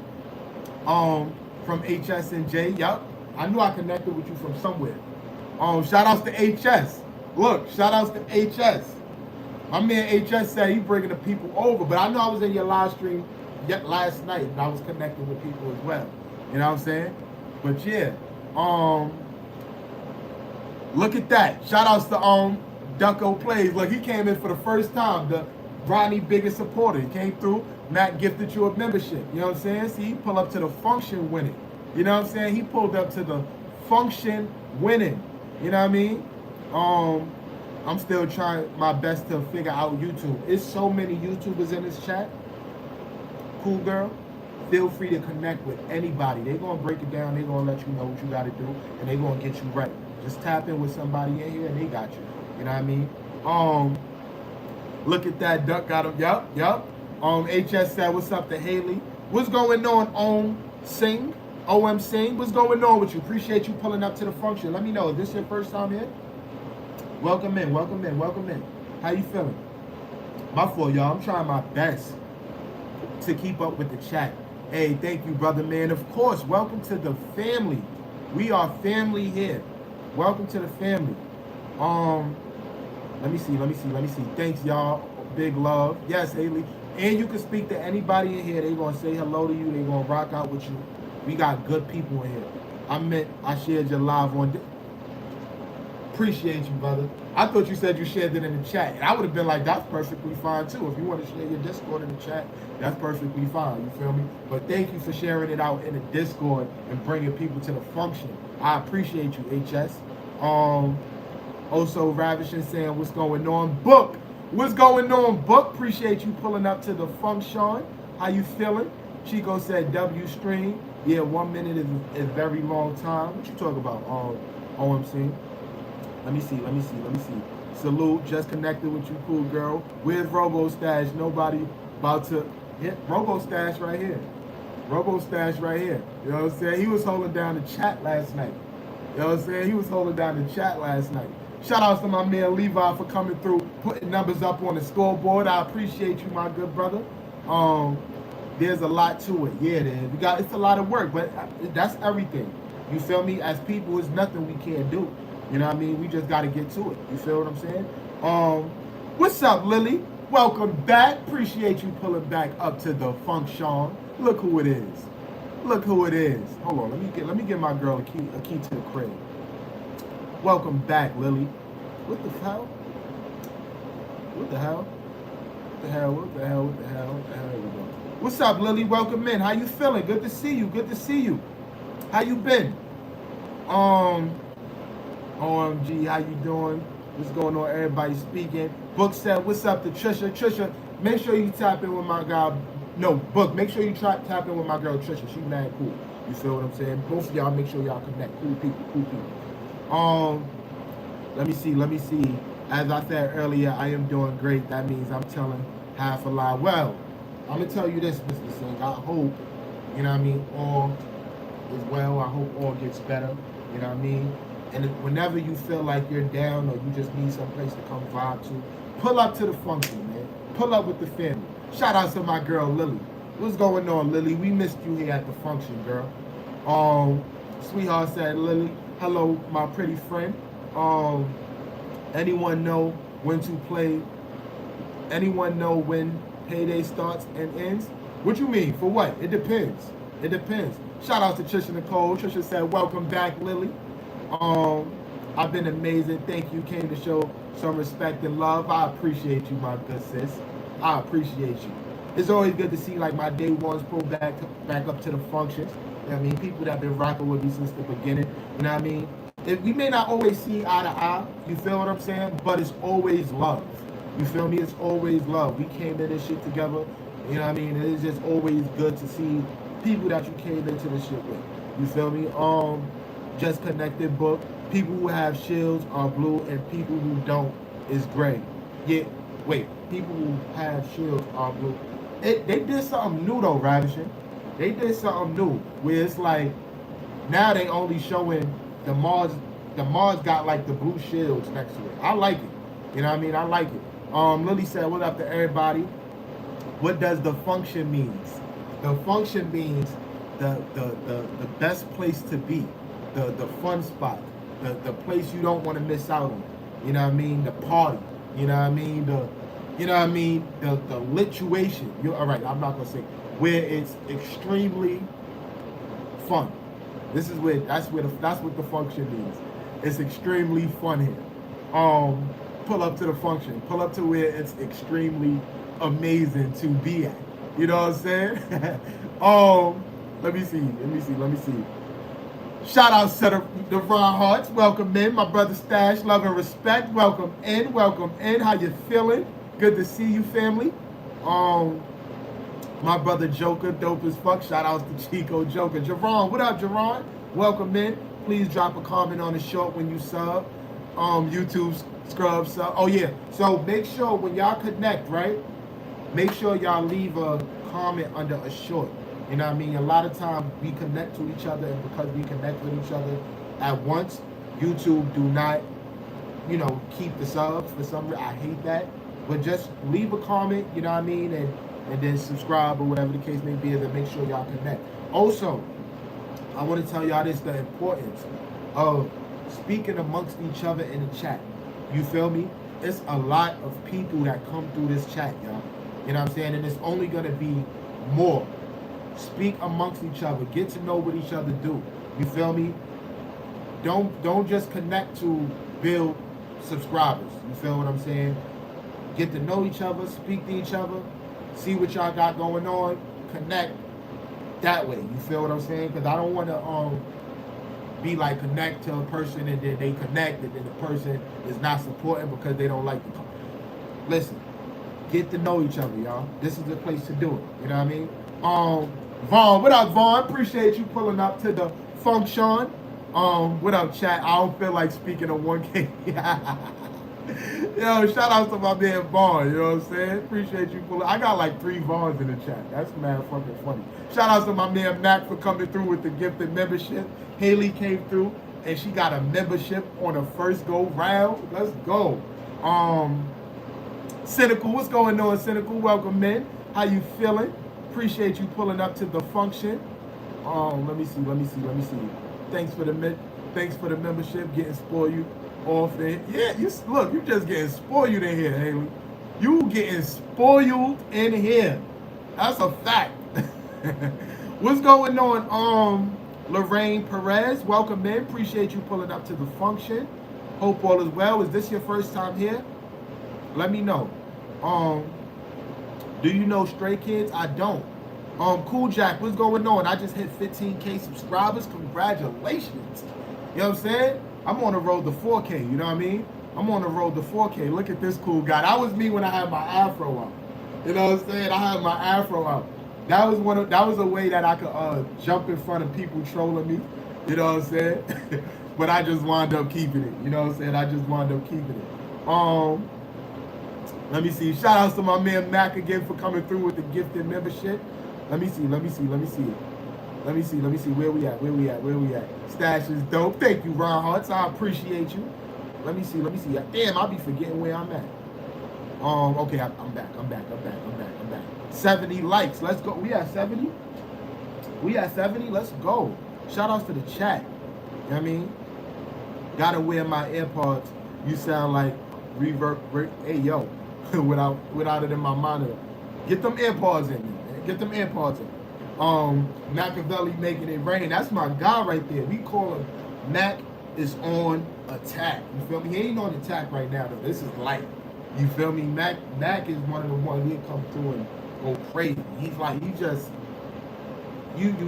From HS and J. Yup. I knew I connected with you from somewhere. Shout outs to HS. Look, shout outs to HS. My man HS said he bringing the people over, but I know I was in your live stream last night and I was connecting with people as well. You know what I'm saying? But yeah, look at that. Shout outs to Ducko Plays. Look, he came in for the first time. The Rodney biggest supporter. He came through. Matt gifted you a membership. You know what I'm saying? See, he pull up to the function winning. You know what I'm saying? He pulled up to the function winning. You know what I mean? I'm still trying my best to figure out YouTube. It's so many YouTubers in this chat. Cool girl. Feel free to connect with anybody. They're gonna break it down. They're gonna let you know what you gotta do, and they're gonna get you right. Just tap in with somebody in here, and they got you. You know what I mean? Look at that duck. Got him. Yup. HS said, "What's up to Haley? What's going on, Singh? OM Singh, what's going on with you? Appreciate you pulling up to the function. Let me know. Is this your first time here? Welcome in. How you feeling? My fault, y'all. I'm trying my best to keep up with the chat. Hey, thank you, brother, man. Of course, welcome to the family. We are family here. Welcome to the family. Let me see. Thanks, y'all. Big love. Yes, Haley. And you can speak to anybody in here. They're going to say hello to you. They're going to rock out with you. We got good people in here. I shared your live on. Appreciate you, brother. I thought you said you shared it in the chat. And I would have been like, that's perfectly fine, too. If you want to share your Discord in the chat, that's perfectly fine. You feel me? But thank you for sharing it out in the Discord and bringing people to the function. I appreciate you, HS. Also, Ravishing saying, what's going on? Book. What's going on, Book? Appreciate you pulling up to the function. How you feeling? Chico said, W stream. Yeah, 1 minute is a very long time. What you talk about, OMC? Let me see. Salute, just connected with you, cool girl. Where's RoboStash? Nobody about to hit RoboStash right here. You know what I'm saying? He was holding down the chat last night. Shout out to my man Levi for coming through, putting numbers up on the scoreboard. I appreciate you, my good brother. There's a lot to it. Yeah, it's a lot of work, but that's everything. You feel me? As people, it's nothing we can't do. You know what I mean? We just got to get to it. You feel what I'm saying? What's up, Lily? Welcome back. Appreciate you pulling back up to the function. Look who it is. Hold on. Let me give my girl a key to the crib. Welcome back, Lily. What the hell? Here we go. What's up, Lily? Welcome in. How you feeling? Good to see you. How you been? OMG, how you doing? What's going on? Everybody speaking. Book said, what's up to Trisha? Trisha, make sure you tap in with my guy. No, Book, make sure you tap in with my girl Trisha. She's mad cool. You feel what I'm saying? Both of y'all, make sure y'all connect. Cool people. Let me see. As I said earlier, I am doing great. That means I'm telling half a lie. Well, I'm going to tell you this, Mr. Singh. I hope, you know what I mean, all is well. I hope all gets better. You know what I mean? And whenever you feel like you're down or you just need some place to come vibe to, pull up to the function, man. Pull up with the family. Shout out to my girl, Lily. What's going on, Lily? We missed you here at the function, girl. Sweetheart said, Lily, hello, my pretty friend. Anyone know when to play? Anyone know when payday starts and ends? What you mean? For what? It depends. Shout out to Trisha Nicole. Trisha said, welcome back, Lily. I've been amazing. Thank you. Came to show some respect and love. I appreciate you, my good sis. I appreciate you. It's always good to see like my day ones pull back up to the function. You know what I mean? People that have been rocking with me since the beginning. You know what I mean? We may not always see eye to eye. You feel what I'm saying? But it's always love. You feel me? It's always love. We came in this shit together. You know what I mean? It is just always good to see people that you came into this shit with. You feel me? Just connected book. People who have shields are blue and people who don't is gray. Yeah, wait. People who have shields are blue. They did something new though, Ravishing. They did something new where it's like now they only showing the Mars got like the blue shields next to it. I like it. You know what I mean? I like it. Lily said, what up to everybody? What does the function means? The function means the best place to be. The fun spot, the place you don't want to miss out on. You know what I mean? The party. You know what I mean? The lituation. All right, I'm not gonna say where it's extremely fun. That's what the function means. It's extremely fun here. Pull up to the function. Pull up to where it's extremely amazing to be at. You know what I'm saying? Let me see. Shout out to the Ron Hearts. Welcome in. My brother Stash, love and respect. Welcome in. Welcome in. How you feeling? Good to see you, family. My brother Joker, dope as fuck. Shout out to Chico Joker. Jerron, what up, Jerron? Welcome in. Please drop a comment on the short when you sub. YouTube scrub sub. Oh yeah. So make sure when y'all connect, right? Make sure y'all leave a comment under a short. You know what I mean? A lot of times we connect to each other, and because we connect with each other at once, YouTube do not, you know, keep the subs for some reason. I hate that. But just leave a comment, you know what I mean? And then subscribe or whatever the case may be, and then make sure y'all connect. Also, I want to tell y'all this, the importance of speaking amongst each other in the chat. You feel me? It's a lot of people that come through this chat, y'all. You know what I'm saying? And it's only going to be more. Speak amongst each other. Get to know what each other do. You feel me? Don't just connect to build subscribers. You feel what I'm saying? Get to know each other. Speak to each other. See what y'all got going on. Connect that way. You feel what I'm saying? Because I don't want to be like connect to a person and then they connect and then the person is not supporting because they don't like the call. Listen, get to know each other, y'all. This is the place to do it. You know what I mean? Vaughn, what up, Vaughn? Appreciate you pulling up to the function. What up, chat? I don't feel like speaking of 1K. Yo, shout out to my man Vaughn, you know what I'm saying? Appreciate you pulling. I got like 3 Vaughns in the chat. That's mad fucking funny. Shout out to my man Mac for coming through with the gifted membership. Haley came through and she got a membership on the first go round. Let's go. Cynical, what's going on, Cynical? Welcome in. How you feeling? Appreciate you pulling up to the function. Let me see. Thanks for the membership. Getting spoiled off there. Yeah, look, you just getting spoiled in here, Haley. You getting spoiled in here. That's a fact. What's going on? Lorraine Perez, welcome in. Appreciate you pulling up to the function. Hope all is well. Is this your first time here? Let me know. Do you know Stray Kids? I don't. Cool Jack, what's going on? I just hit 15K subscribers. Congratulations. You know what I'm saying? I'm on the road to 4K, you know what I mean? I'm on the road to 4K. Look at this cool guy. That was me when I had my afro up. You know what I'm saying? I had my afro up. That was a way that I could jump in front of people trolling me. You know what I'm saying? But I just wound up keeping it. You know what I'm saying? I just wound up keeping it. Let me see. Shout outs to my man Mac again for coming through with the gifted membership. Let me see. Where we at? Stash is dope. Thank you, Ron Hearts. I appreciate you. Let me see. Damn, I'll be forgetting where I'm at. Okay, I'm back. 70 likes. Let's go. We at 70? Let's go. Shout outs to the chat. You know what I mean? Gotta wear my AirPods. You sound like reverb. Hey, yo. without it in my monitor. Get them AirPods in, man. Machiavelli making it rain. That's my guy right there. We call him Mac is on attack. You feel me? He ain't on attack right now though. This is light. You feel me? Mac is one of the ones he'll come through and go crazy. He's like, you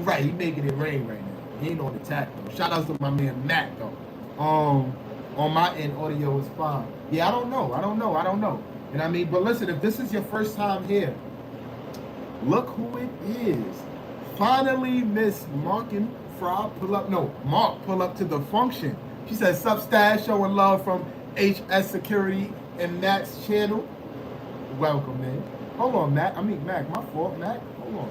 right, he making it rain right now. He ain't on attack though. Shout out to my man Mac though. On my end, audio is fine. Yeah, I don't know. You know what I mean? But listen, if this is your first time here, look who it is. Finally, Miss Mark and Fry Mark pull up to the function. She says, "Sup, Stash, showing love from HS Security and Matt's channel." Welcome, man. Hold on, Mac. My fault, Mac. Hold on.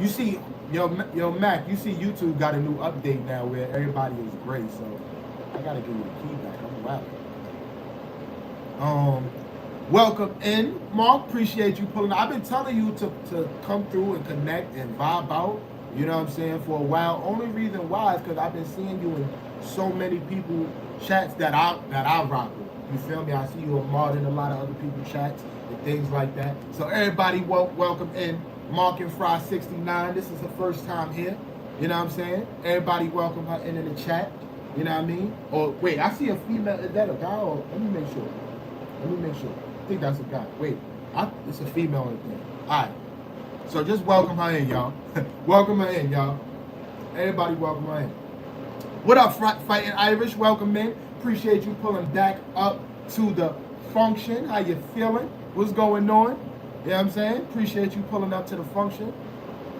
You see, yo, Mac, you see YouTube got a new update now where everybody is gray, so I gotta give you the key back. I'm rapping. Welcome in, Mark. Appreciate you pulling up. I've been telling you to come through and connect and vibe out, you know what I'm saying, for a while. Only reason why is because I've been seeing you in so many people chats that I rock with. You feel me? I see you in a lot of other people's chats and things like that. So everybody welcome in. Mark and Fry 69. This is the first time here. You know what I'm saying? Everybody welcome her in the chat. You know what I mean? Or wait, I see a female. Is that a guy? Or let me make sure. I think that's a guy. Wait, it's a female in there. All right. So just welcome her in, y'all. Welcome her in, y'all. Everybody welcome in. What up, Fighting Irish? Welcome in. Appreciate you pulling back up to the function. How you feeling? What's going on? You know what I'm saying? Appreciate you pulling up to the function.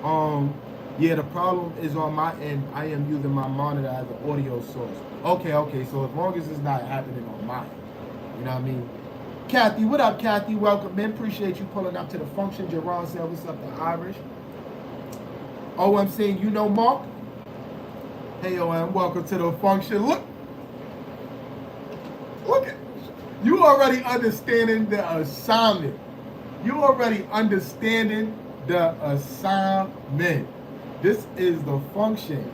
Yeah, the problem is on my end. I am using my monitor as an audio source. Okay. So as long as it's not happening on my end, you know what I mean? Kathy, what up, Kathy? Welcome in. Appreciate you pulling up to the function. Jerron said, what's up, the Irish? Oh, I'm saying, you know Mark? Hey, OM, welcome to the function. Look at you already understanding the assignment. You already understanding the assignment. This is the function.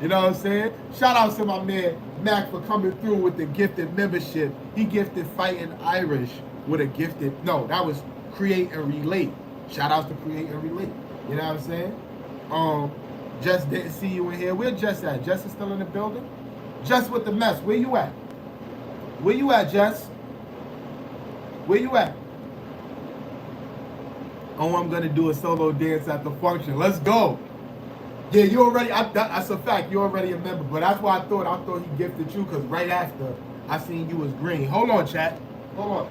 You know what I'm saying? Shout out to my man Mac for coming through with the gifted membership. He gifted Fighting Irish with a gifted, no, that was Create and Relate. Shout out to Create and Relate. You know what I'm saying? Jess didn't see you in here. Where Jess at? Jess is still in the building? Jess with the mess. Where you at? Where you at, Jess? Where you at? Oh, I'm gonna do a solo dance at the function. Let's go. Yeah, you already, that's a fact. You already a member. But that's why I thought he gifted you, because right after I seen you was green. Hold on, chat. Hold on.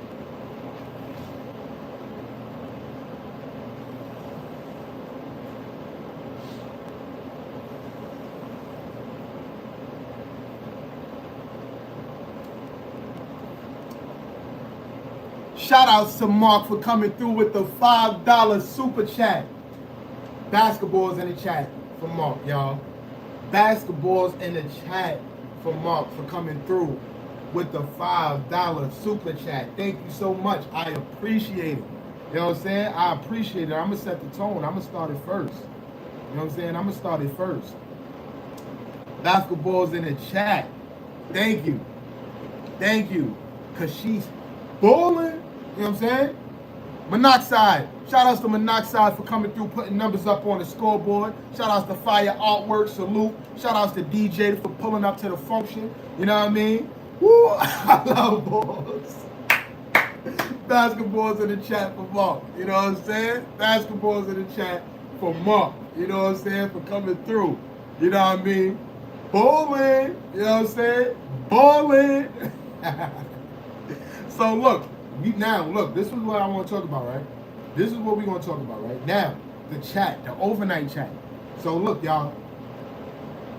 Shout outs to Mark for coming through with the $5 super chat. Basketballs in the chat for Mark, y'all. Basketballs in the chat for Mark for coming through with the $5 super chat. Thank you so much. I appreciate it. You know what I'm saying? I appreciate it. I'm going to set the tone. I'm going to start it first. You know what I'm saying? I'm going to start it first. Basketballs in the chat. Thank you. Thank you. Because she's balling. You know what I'm saying? Monoxide. Shout outs to Monoxide for coming through, putting numbers up on the scoreboard. Shout outs to Fire Artwork. Salute. Shout outs to DJ for pulling up to the function. You know what I mean? Woo! I love balls. Basketballs in the chat for Mark. You know what I'm saying? Basketballs in the chat for Mark. You know what I'm saying? For coming through. You know what I mean? Bowling. You know what I'm saying? Bowling. So look. Look, this is what I want to talk about, right? This is what we're going to talk about, right? Now, the chat, the overnight chat. So look, y'all,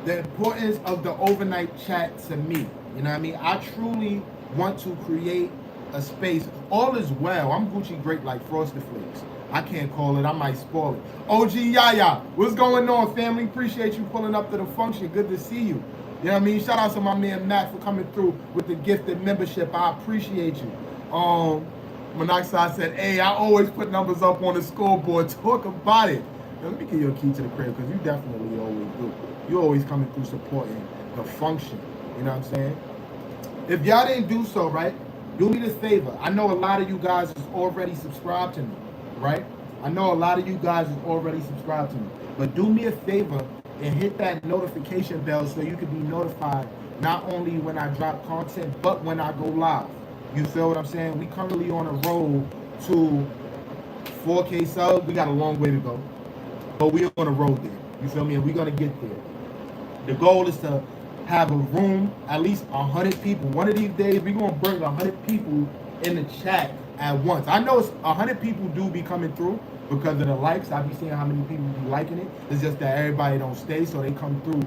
the importance of the overnight chat to me, you know what I mean? I truly want to create a space. All is well. I'm Gucci great like Frosted Flakes. I can't call it. I might spoil it. OG Yaya, what's going on, family? Appreciate you pulling up to the function. Good to see you. You know what I mean? Shout out to my man Matt for coming through with the gifted membership. I appreciate you. Monoxide said, hey, I always put numbers up on the scoreboard. Talk about it. Now, let me give you a key to the crib, because you definitely always do. You always coming through supporting the function. You know what I'm saying? If y'all didn't do so, right, do me this favor. I know a lot of you guys is already subscribed to me, right? I know a lot of you guys is already subscribed to me. But do me a favor and hit that notification bell so you can be notified not only when I drop content, but when I go live. You feel what I'm saying? We currently on a road to 4K subs. We got a long way to go, but we're on a road there. You feel me? And we're gonna get there. The goal is to have a room, at least 100 people. One of these days, we're gonna bring 100 people in the chat at once. I know 100 people do be coming through because of the likes. I be seeing how many people be liking it. It's just that everybody don't stay, so they come through.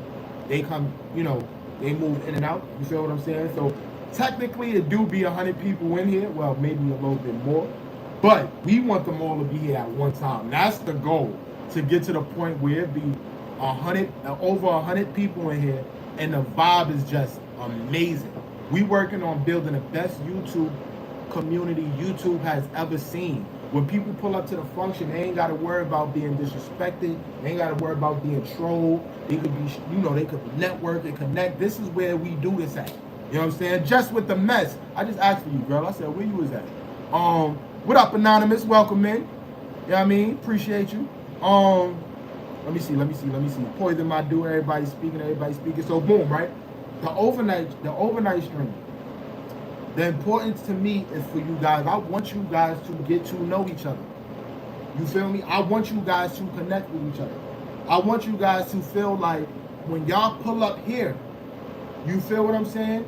They come, you know, they move in and out. You feel what I'm saying? So technically, it do be 100 people in here. Well, maybe a little bit more. But we want them all to be here at one time. That's the goal, to get to the point where it be 100, over 100 people in here, and the vibe is just amazing. We working on building the best YouTube community YouTube has ever seen. When people pull up to the function, they ain't got to worry about being disrespected. They ain't got to worry about being trolled. They could be, you know, they could network and connect. This is where we do this at. You know what I'm saying? Just with the mess. I just asked for you, girl. I said, where you was at? What up, Anonymous? Welcome in. You know what I mean? Appreciate you. Let me see. Poison my dude. Everybody speaking. So boom, right? The overnight stream. The importance to me is for you guys. I want you guys to get to know each other. You feel me? I want you guys to connect with each other. I want you guys to feel like when y'all pull up here, you feel what I'm saying?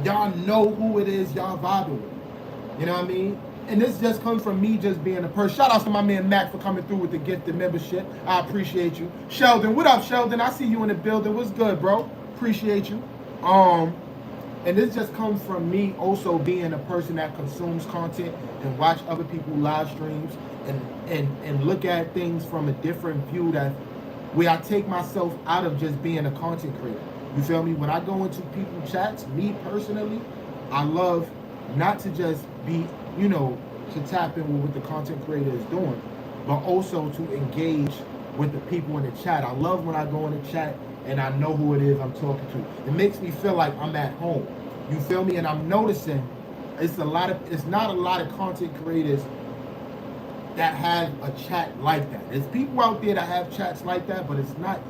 Y'all know who it is y'all vibing with. You know what I mean? And this just comes from me just being a person. Shout out to my man Mac for coming through with the gifted membership. I appreciate you. Sheldon, what up, Sheldon? I see you in the building. What's good, bro? Appreciate you. And this just comes from me also being a person that consumes content and watch other people's live streams and look at things from a different view, that where I take myself out of just being a content creator. You feel me? When I go into people chats, me personally, I love not to just be, to tap in with what the content creator is doing, but also to engage with the people in the chat. I love when I go in the chat and I know who it is I'm talking to. It makes me feel like I'm at home. You feel me? And I'm noticing it's not a lot of content creators that have a chat like that. There's people out there that have chats like that, but it's not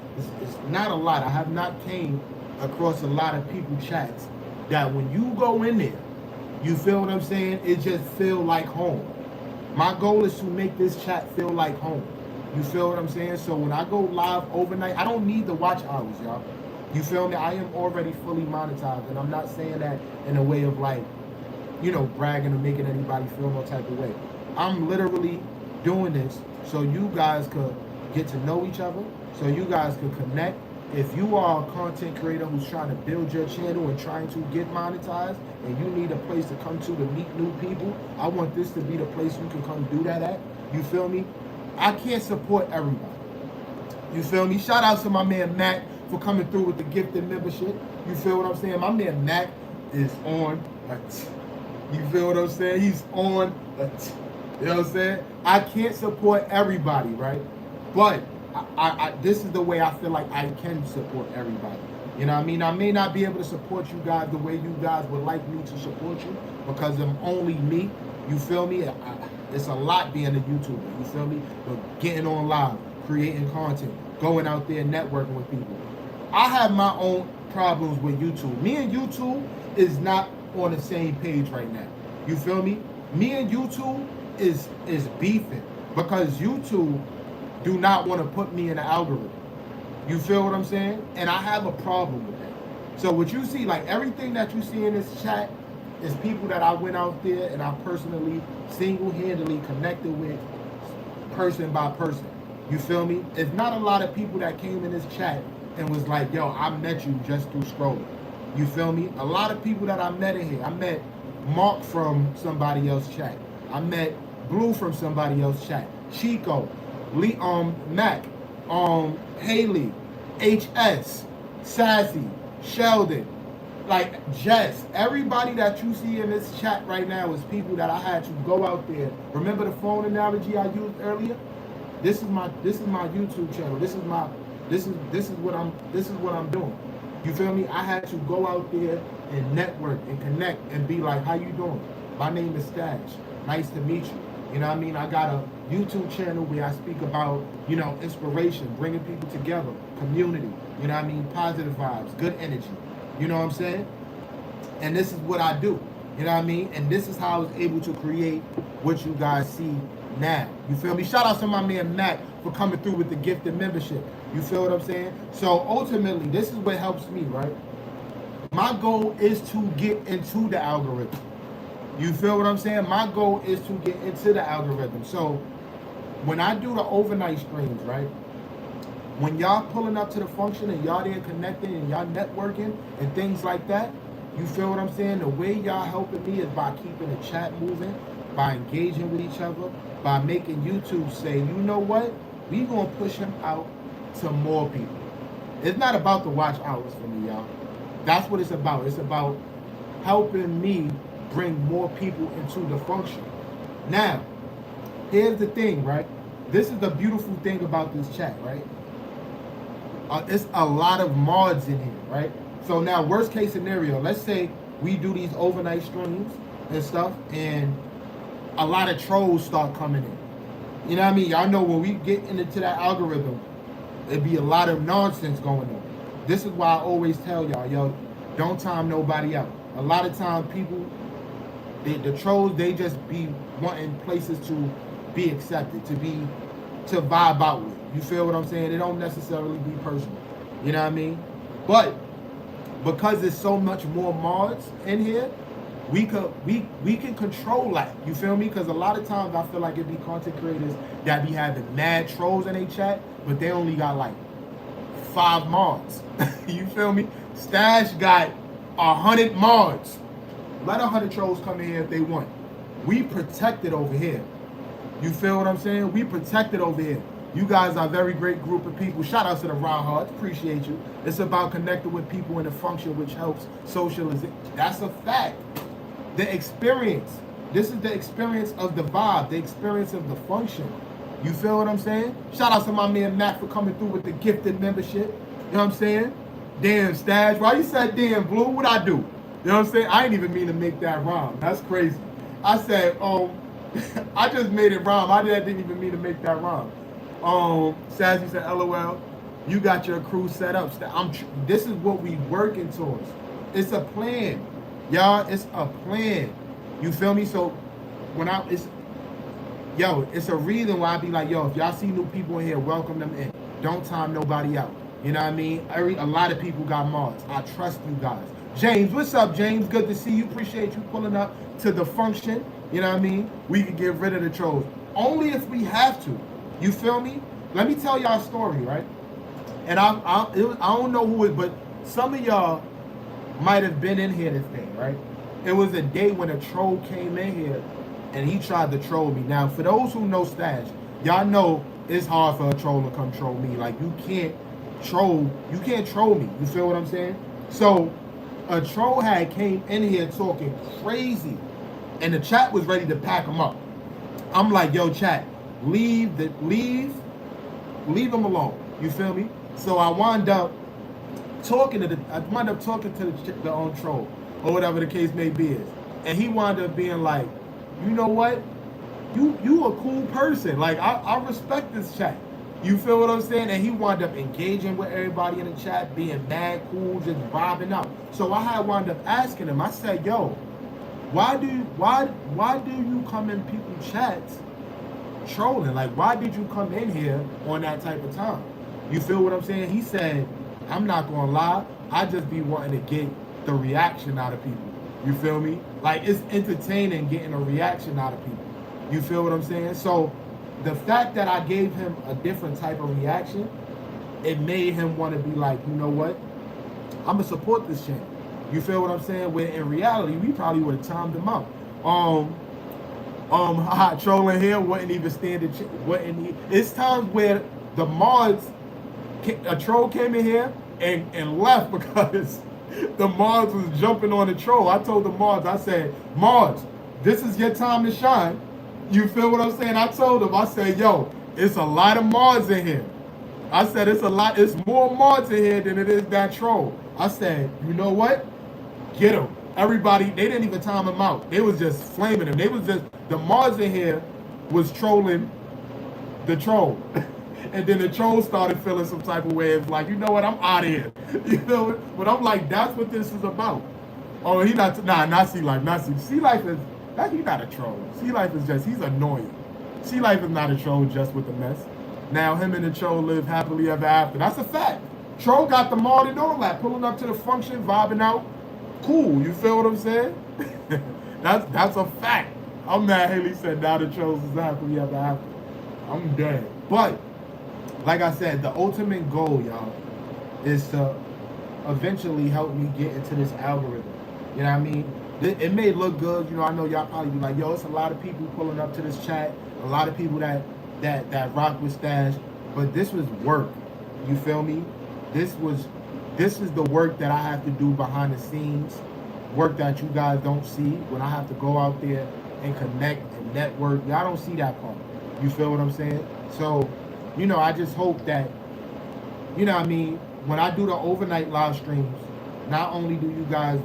a lot. I have not came across a lot of people chats that when you go in there, you feel what I'm saying? It just feel like home. My goal is to make this chat feel like home. You feel what I'm saying? So when I go live overnight, I don't need the watch hours, y'all. You feel me? I am already fully monetized, and I'm not saying that in a way of like, bragging or making anybody feel no type of way. I'm literally doing this so you guys could get to know each other, so you guys could connect. If you are a content creator who's trying to build your channel and trying to get monetized, and you need a place to come to meet new people, I want this to be the place you can come do that at. You feel me? I can't support everybody. You feel me? Shout out to my man Mac for coming through with the gifted membership. You feel what I'm saying? My man Mac is on you feel what I'm saying? He's on you know what I'm saying? I can't support everybody, right? But I this is the way I feel like I can support everybody. You know what I mean? I may not be able to support you guys the way you guys would like me to support you, because I'm only me. You feel me? It's a lot being a YouTuber. You feel me? But getting on live, creating content, going out there networking with people. I have my own problems with YouTube. Me and YouTube is not on the same page right now. You feel me? Me and YouTube is beefing because YouTube do not want to put me in the algorithm. You feel what I'm saying? And I have a problem with that. So what you see, like everything that you see in this chat is people that I went out there and I personally, single-handedly connected with person by person. You feel me? It's not a lot of people that came in this chat and was like, yo, I met you just through scrolling. You feel me? A lot of people that I met in here. I met Mark from somebody else's chat. I met Blue from somebody else's chat. Chico, Lee, Mac, Haley, HS, Sassy, Sheldon, like Jess. Everybody that you see in this chat right now is people that I had to go out there. Remember the phone analogy I used earlier? This is my YouTube channel. This is what I'm doing. You feel me? I had to go out there and network and connect and be like, how you doing? My name is Stash. Nice to meet you. You know what I mean? I got a YouTube channel where I speak about, inspiration, bringing people together, community, you know what I mean? Positive vibes, good energy. You know what I'm saying? And this is what I do. You know what I mean? And this is how I was able to create what you guys see now. You feel me? Shout out to my man Mac for coming through with the gifted membership. You feel what I'm saying? So ultimately, this is what helps me, right? My goal is to get into the algorithm. You feel what I'm saying? My goal is to get into the algorithm. So when I do the overnight streams, right? When y'all pulling up to the function and y'all there connecting and y'all networking and things like that, you feel what I'm saying? The way y'all helping me is by keeping the chat moving, by engaging with each other, by making YouTube say, you know what? We gonna push him out to more people. It's not about the watch hours for me, y'all. That's what it's about. It's about helping me bring more people into the function. Now, here's the thing, right? This is the beautiful thing about this chat, right? It's a lot of mods in here, right? So now, worst case scenario, let's say we do these overnight streams and stuff, and a lot of trolls start coming in. You know what I mean? Y'all know when we get into that algorithm, it'd be a lot of nonsense going on. This is why I always tell y'all, yo, don't time nobody out. A lot of times people, the trolls, they just be wanting places to be accepted, to vibe out with. You feel what I'm saying? It don't necessarily be personal. You know what I mean? But because there's so much more mods in here, we can control that. You feel me? Because a lot of times I feel like it be content creators that be having mad trolls in their chat, but they only got like 5 mods. You feel me? Stash got 100 mods. Let 100 trolls come in here if they want. We protected over here. You feel what I'm saying? We protected over here. You guys are a very great group of people. Shout out to the Ron Hearts. Appreciate you. It's about connecting with people in a function which helps socialization. That's a fact. The experience. This is the experience of the vibe, the experience of the function. You feel what I'm saying? Shout out to my man Matt for coming through with the gifted membership. You know what I'm saying? Damn, Stash. Why you said damn, Blue? What I do? You know what I'm saying? I ain't even mean to make that rhyme. That's crazy. I said, I just made it rhyme. I didn't even mean to make that rhyme. Sassy said, LOL, you got your crew set up. This is what we working towards. It's a plan. Y'all, it's a plan. You feel me? So when it's a reason why I be like, yo, if y'all see new people in here, welcome them in. Don't time nobody out. You know what I mean? A lot of people got mods. I trust you guys. James, what's up, James? Good to see you. Appreciate you pulling up to the function. You know what I mean? We can get rid of the trolls. Only if we have to. You feel me? Let me tell y'all a story, right? And I don't know who it, but some of y'all might have been in here this day, right? It was a day when a troll came in here and he tried to troll me. Now, for those who know Stash, y'all know it's hard for a troll to come troll me. Like, you can't troll me. You feel what I'm saying? So, a troll had came in here talking crazy, and the chat was ready to pack him up. I'm like, yo, chat, leave him alone. You feel me? So I wound up talking to the troll, or whatever the case may be is. And he wound up being like, you know what? You a cool person. Like, I respect this chat. You feel what I'm saying? And he wound up engaging with everybody in the chat, being mad cool, just vibing out. So I had wound up asking him, I said, yo, why do you come in people's chats trolling? Like, why did you come in here on that type of time? You feel what I'm saying? He said, I'm not gonna lie, I just be wanting to get the reaction out of people. You feel me? Like, it's entertaining getting a reaction out of people. You feel what I'm saying? So the fact that I gave him a different type of reaction, it made him want to be like, you know what? I'm gonna support this channel. You feel what I'm saying? Where in reality, we probably would have timed him out. Trolling here wouldn't even stand it. It's times where the mods, a troll came in here and left because the mods was jumping on the troll. I told the mods, I said, mods, this is your time to shine. You feel what I'm saying? I told him, I said, yo, it's a lot of mods in here. I said, it's more mods in here than it is that troll. I said, you know what? Get him. Everybody, they didn't even time him out. They was just flaming him. The mods in here was trolling the troll. And then the troll started feeling some type of way. It's like, you know what? I'm out of here. You know? But I'm like, that's what this is about. Oh, not Sea Life. Not Sea Life is, he's not a troll. Sea Life is just, he's annoying. Sea Life is not a troll just with the mess. Now, him and the troll live happily ever after. That's a fact. Troll got the mod and all that, pulling up to the function, vibing out. Cool, you feel what I'm saying? That's a fact. I'm mad Haley said now the trolls is happily ever after. I'm dead. But, like I said, the ultimate goal, y'all, is to eventually help me get into this algorithm. You know what I mean? It may look good, you know, I know y'all probably be like, yo, it's a lot of people pulling up to this chat, a lot of people that rock with Stash, but this was work. You feel me? This is the work that I have to do behind the scenes, work that you guys don't see when I have to go out there and connect and network. Y'all don't see that part. You feel what I'm saying? So, you know, I just hope that, you know what I mean, when I do the overnight live streams, not only do you guys,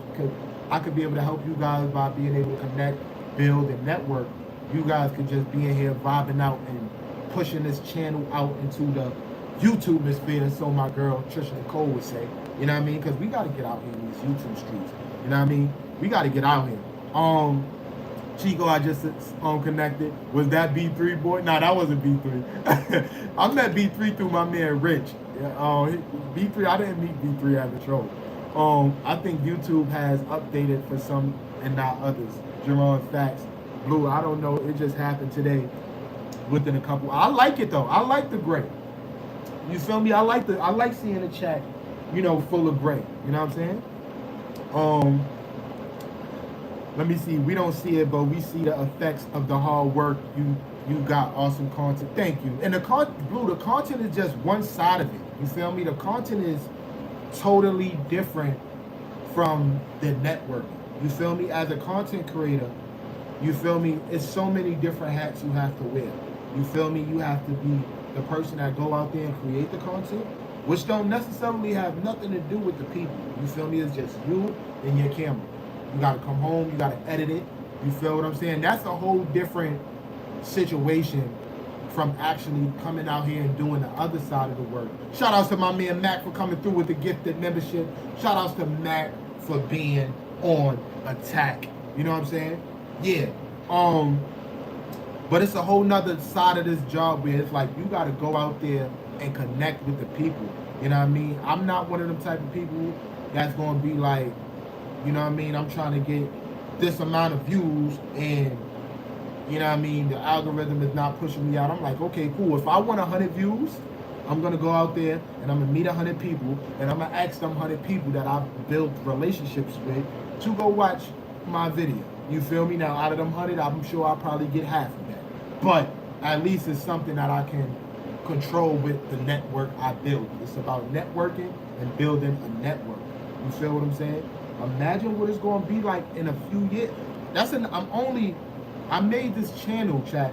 I could be able to help you guys by being able to connect, build, and network. You guys could just be in here vibing out and pushing this channel out into the YouTube sphere, so my girl Trisha Nicole would say. You know what I mean? Because we got to get out here in these YouTube streets. You know what I mean? We got to get out here. Chico, I just connected. Was that B3 boy? Nah, that wasn't B3. I met B3 through my man Rich. Yeah, B3, I didn't meet B3 at the troll. I think YouTube has updated for some and not others. Jerron Facts, Blue, I don't know. It just happened today within a couple. I like it though. I like the gray. You feel me? I like seeing the chat, full of gray. You know what I'm saying? Um, Let me see. We don't see it, but we see the effects of the hard work. You got awesome content. Thank you. And Blue, the content is just one side of it. You feel me? The content is totally different from the networking. You feel me? As a content creator, you feel me? It's so many different hats you have to wear. You feel me? You have to be the person that go out there and create the content, which don't necessarily have nothing to do with the people. You feel me? It's just you and your camera. You gotta come home, you gotta edit it. You feel what I'm saying? That's a whole different situation from actually coming out here and doing the other side of the work. Shout outs to my man Mac for coming through with the gifted membership. Shout outs to Mac for being on attack. You know what I'm saying? Yeah. But it's a whole nother side of this job where it's like you gotta go out there and connect with the people. You know what I mean? I'm not one of them type of people that's gonna be like, you know what I mean? I'm trying to get this amount of views and, you know what I mean, the algorithm is not pushing me out. I'm like, okay, cool. If I want 100 views, I'm going to go out there and I'm going to meet 100 people and I'm going to ask them 100 people that I've built relationships with to go watch my video. You feel me? Now, out of them 100, I'm sure I'll probably get half of that. But at least it's something that I can control with the network I build. It's about networking and building a network. You feel what I'm saying? Imagine what it's going to be like in a few years. I made this channel, chat,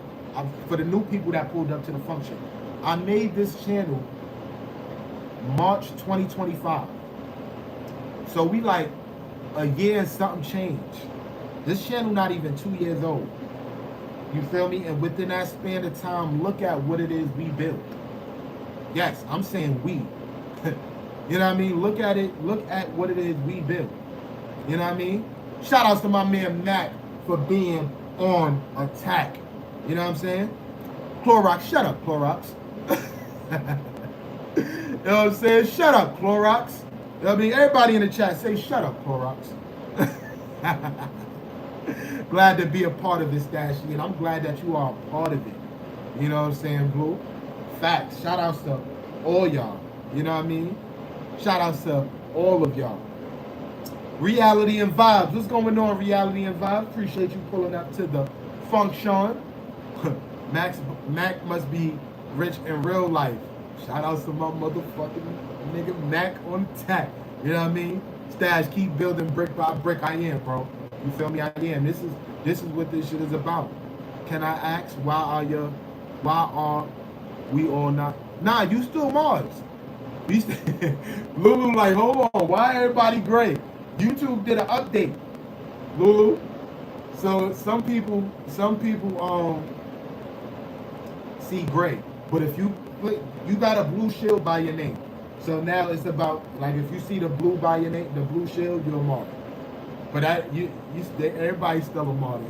for the new people that pulled up to the function. I made this channel March 2025. So we like a year and something changed. This channel not even 2 years old. You feel me? And within that span of time, look at what it is we built. Yes, I'm saying we. You know what I mean? Look at it. Look at what it is we built. You know what I mean? Shout outs to my man Mac for being on attack. You know what I'm saying? Clorox, shut up, Clorox. You know what I'm saying? Shut up, Clorox. You know what I mean? Everybody in the chat say shut up, Clorox. Glad to be a part of this, Dashy, and I'm glad that you are a part of it. You know what I'm saying, Blue? Facts. Shout outs to all y'all. You know what I mean? Shout outs to all of y'all. Reality and Vibes. What's going on, Reality and Vibes? Appreciate you pulling up to the function. Mac must be rich in real life. Shout outs to my motherfucking nigga Mac on attack. You know what I mean? Stash, keep building brick by brick. I am, bro. You feel me? I am. This is what this shit is about. Can I ask why are we all not? Nah, you still Mars. Lulu like, hold on, why everybody gray? YouTube did an update, Lulu. So some people see gray, but if you got a blue shield by your name. So now it's about like if you see the blue by your name, the blue shield, you're a martyr. But everybody's still a martyr.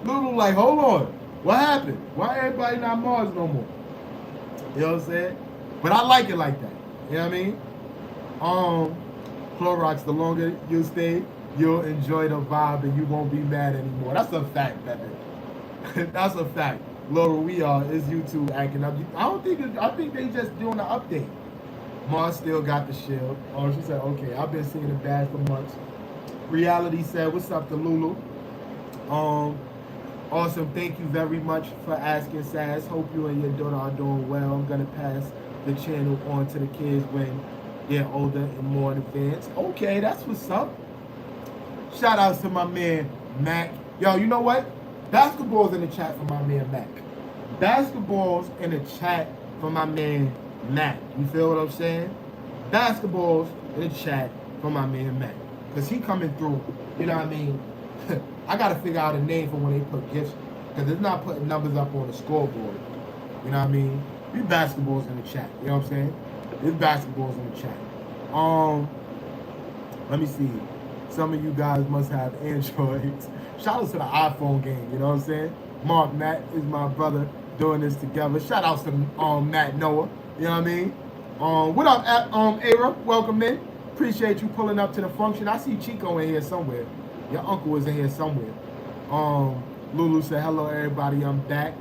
Lulu like, hold on, what happened? Why everybody not Mars no more? You know what I'm saying? But I like it like that. You know what I mean? Clorox, the longer you stay, you'll enjoy the vibe and you won't be mad anymore. That's a fact, baby. That's a fact. Laura, we are. Is YouTube acting up? I think they just doing an update. Mars still got the shield. Oh, she said, okay, I've been seeing it bad for months. Reality said, what's up to Lulu? Awesome. Thank you very much for asking, Sass. Hope you and your daughter are doing well. I'm going to pass the channel on to the kids when they're older and more advanced. Okay, that's what's up. Shout outs to my man, Mac. Yo, you know what? Basketball's in the chat for my man, Mac. Basketball's in the chat for my man, Mac. You feel what I'm saying? Basketball's in the chat for my man, Mac. Because he coming through, you know what I mean? I got to figure out a name for when they put gifts. Because it's not putting numbers up on the scoreboard. You know what I mean? These basketballs in the chat. You know what I'm saying? These basketballs in the chat. Let me see. Some of you guys must have Androids. Shout out to the iPhone game. You know what I'm saying? Mark Matt is my brother doing this together. Shout outs to Matt Noah. You know what I mean? What up, Ara? Welcome in. Appreciate you pulling up to the function. I see Chico in here somewhere. Your uncle is in here somewhere. Lulu said, hello, everybody. I'm back.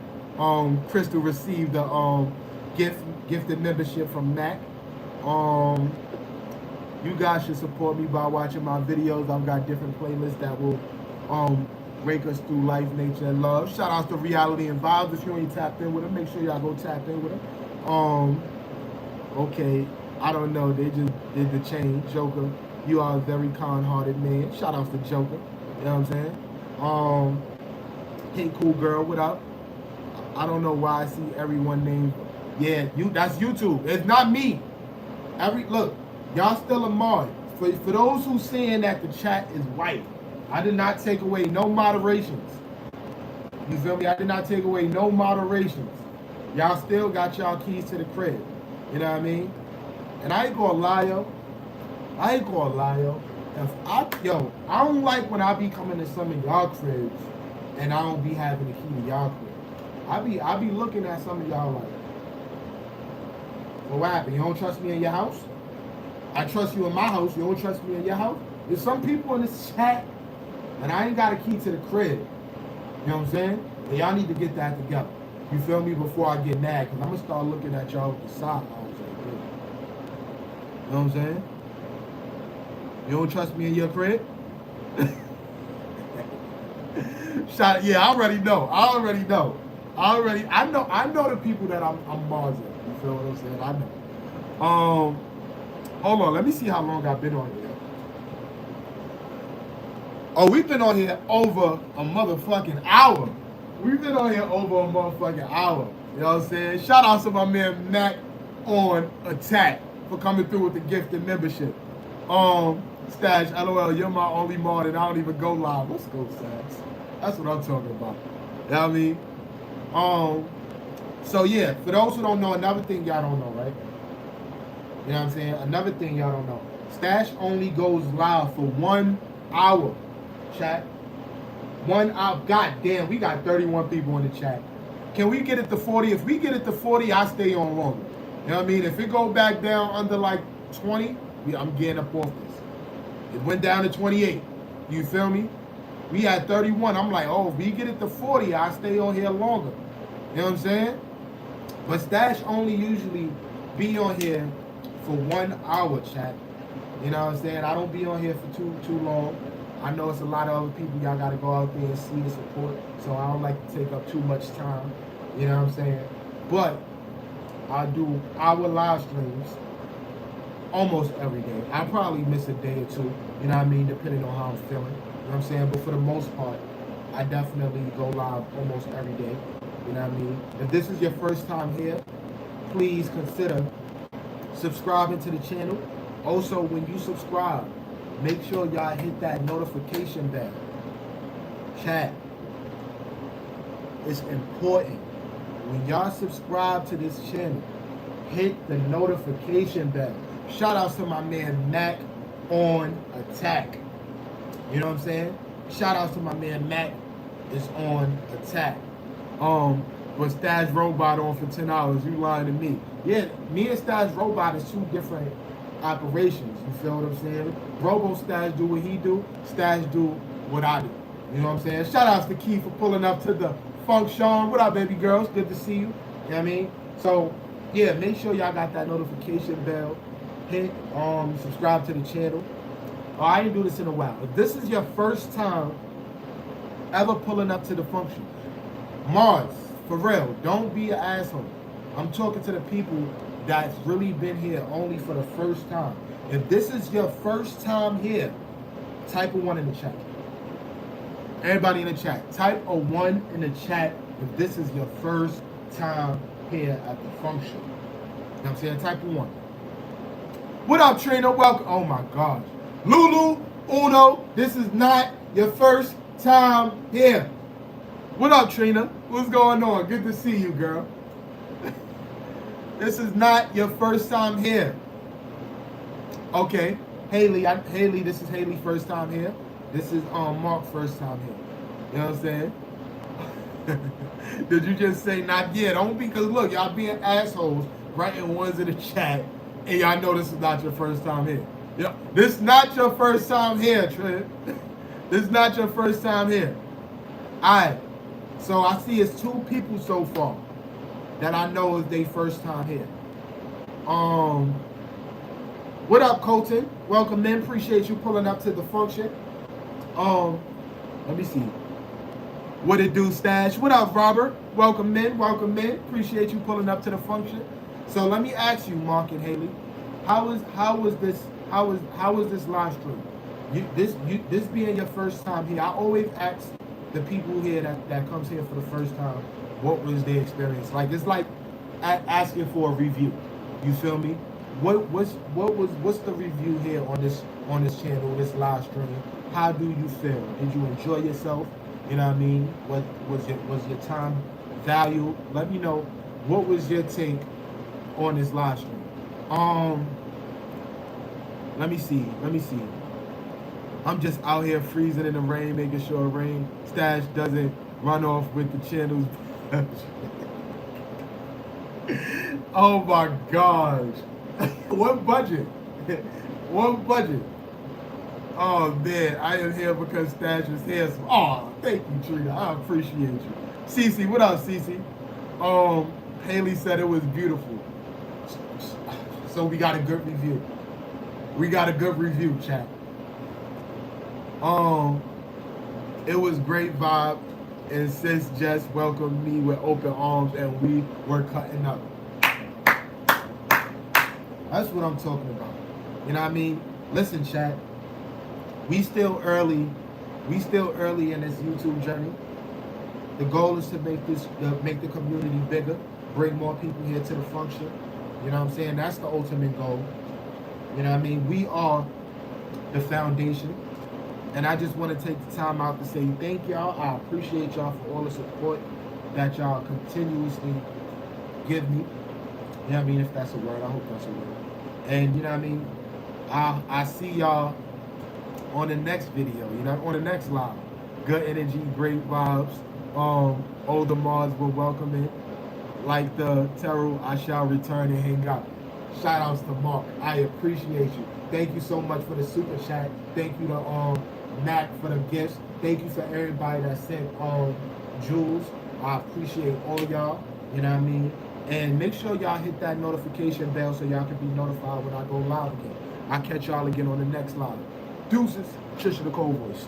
Crystal received a gifted membership from Mac. You guys should support me by watching my videos. I've got different playlists that will rake us through life, nature, and love. Shout out to Reality and Vibes. If you ain't tapped in with them, make sure y'all go tap in with them. Okay, I don't know. They just did the change. Joker, you are a very kind-hearted man. Shout out to Joker. You know what I'm saying? Hey, cool girl, what up? I don't know why I see everyone named. Yeah, that's YouTube. It's not me. Look, y'all still a mod. For those who saying that the chat is white, I did not take away no moderations. You feel me? I did not take away no moderations. Y'all still got y'all keys to the crib. You know what I mean? And I ain't gonna lie, yo. I don't like when I be coming to some of y'all cribs and I don't be having the key to y'all crib. I be looking at some of y'all like, well, what happened? You don't trust me in your house? I trust you in my house. You don't trust me in your house? There's some people in this chat and I ain't got a key to the crib. You know what I'm saying? And y'all need to get that together. You feel me? Before I get mad, because I'm going to start looking at y'all with the side eyes like this. You know what I'm saying? You don't trust me in your crib? Yeah, I already know. I know the people that I'm Mars at. You feel what I'm saying? I know. Hold on, let me see how long I've been on here. Oh, we've been on here over a motherfucking hour. You know what I'm saying? Shout out to my man Mac on Attack for coming through with the gifted membership. Stash, LOL, you're my only mod and I don't even go live. Let's go, Stash. That's what I'm talking about. You know what I mean? So yeah, for those who don't know, another thing y'all don't know, right? You know what I'm saying? Another thing y'all don't know. Stash only goes live for 1 hour, chat. 1 hour. God damn, we got 31 people in the chat. Can we get it to 40? If we get it to 40, I stay on longer. You know what I mean? If it go back down under like 20, I'm getting up off this. It went down to 28. You feel me? We had 31. I'm like, oh, if we get it to 40, I stay on here longer. You know what I'm saying? But Stash only usually be on here for 1 hour, chat. You know what I'm saying? I don't be on here for too long. I know it's a lot of other people y'all got to go out there and see and support, so I don't like to take up too much time. You know what I'm saying? But I do hour live streams almost every day. I probably miss a day or two, you know what I mean, depending on how I'm feeling. You know what I'm saying? But for the most part, I definitely go live almost every day. You know what I mean? If this is your first time here, please consider subscribing to the channel. Also, when you subscribe, make sure y'all hit that notification bell. Chat. It's important. When y'all subscribe to this channel, hit the notification bell. Shout out to my man Mac on Attack. You know what I'm saying? Shout out to my man Mac is on Attack. But Stash Robot on for 10 hours. You lying to me. Yeah, me and Stash Robot is two different operations. You feel what I'm saying? Robo Stash do what he do. Stash do what I do. You know what I'm saying? Shout outs to Keith for pulling up to the function. What up, baby girls? Good to see you. You know what I mean? So, yeah, make sure y'all got that notification bell. Hit subscribe to the channel. Oh, I didn't do this in a while. If this is your first time ever pulling up to the function, Mars, for real, don't be an asshole. I'm talking to the people that's really been here only for the first time. If this is your first time here, type a 1 in the chat. Everybody in the chat, type a 1 in the chat if this is your first time here at the function. You know what I'm saying? Type a 1. What up, Trina? Welcome. Oh my gosh. Lulu, Uno, this is not your first time here. What up, Trina? What's going on? Good to see you, girl. This is not your first time here. Okay. Haley, this is Haley first time here. This is Mark first time here. You know what I'm saying? Did you just say not yet? Don't, because look, y'all being assholes writing ones in the chat, and y'all know this is not your first time here. Yeah, this is not your first time here, Trent. This is not your first time here. Alright, so I see it's 2 people so far that I know is their first time here. What up, Colton? Welcome in. Appreciate you pulling up to the function. Let me see. What it do, Stash? What up, Robert? Welcome in. Welcome in. Appreciate you pulling up to the function. So let me ask you, Mark and Haley, how was this live stream? This being your first time here, I always ask the people here that comes here for the first time, what was their experience like? It's like asking for a review. You feel me? What's the review here on this channel, this live stream? How do you feel? Did you enjoy yourself? You know what I mean? What was your time value? Let me know, what was your take on this live stream? Let me see. I'm just out here freezing in the rain, making sure rain stash doesn't run off with the channels. Oh my gosh. What budget? What budget? Oh man, I am here because Stash is here. So, oh, thank you, Trina. I appreciate you. Cece, what up, Cece? Haley said it was beautiful. So we got a good review. We got a good review, chat. It was great vibe, and Sis just welcomed me with open arms, and we were cutting up. That's what I'm talking about. You know what I mean? Listen, chat. We still early in this YouTube journey. The goal is to make the community bigger, bring more people here to the function. You know what I'm saying? That's the ultimate goal. You know what I mean? We are the foundation. And I just want to take the time out to say thank y'all. I appreciate y'all for all the support that y'all continuously give me. You know what I mean? If that's a word, I hope that's a word. And you know what I mean? I see y'all on the next video, you know, on the next live. Good energy, great vibes. Older Mars will welcome it. Like the Terrell, I shall return and hang out. Shout outs to Mark. I appreciate you. Thank you so much for the super chat. Thank you to Mac for the gifts. Thank you for everybody that sent jewels. I appreciate all y'all. You know what I mean? And make sure y'all hit that notification bell so y'all can be notified when I go live again. I'll catch y'all again on the next live. Deuces, Trisha the Cold Voice.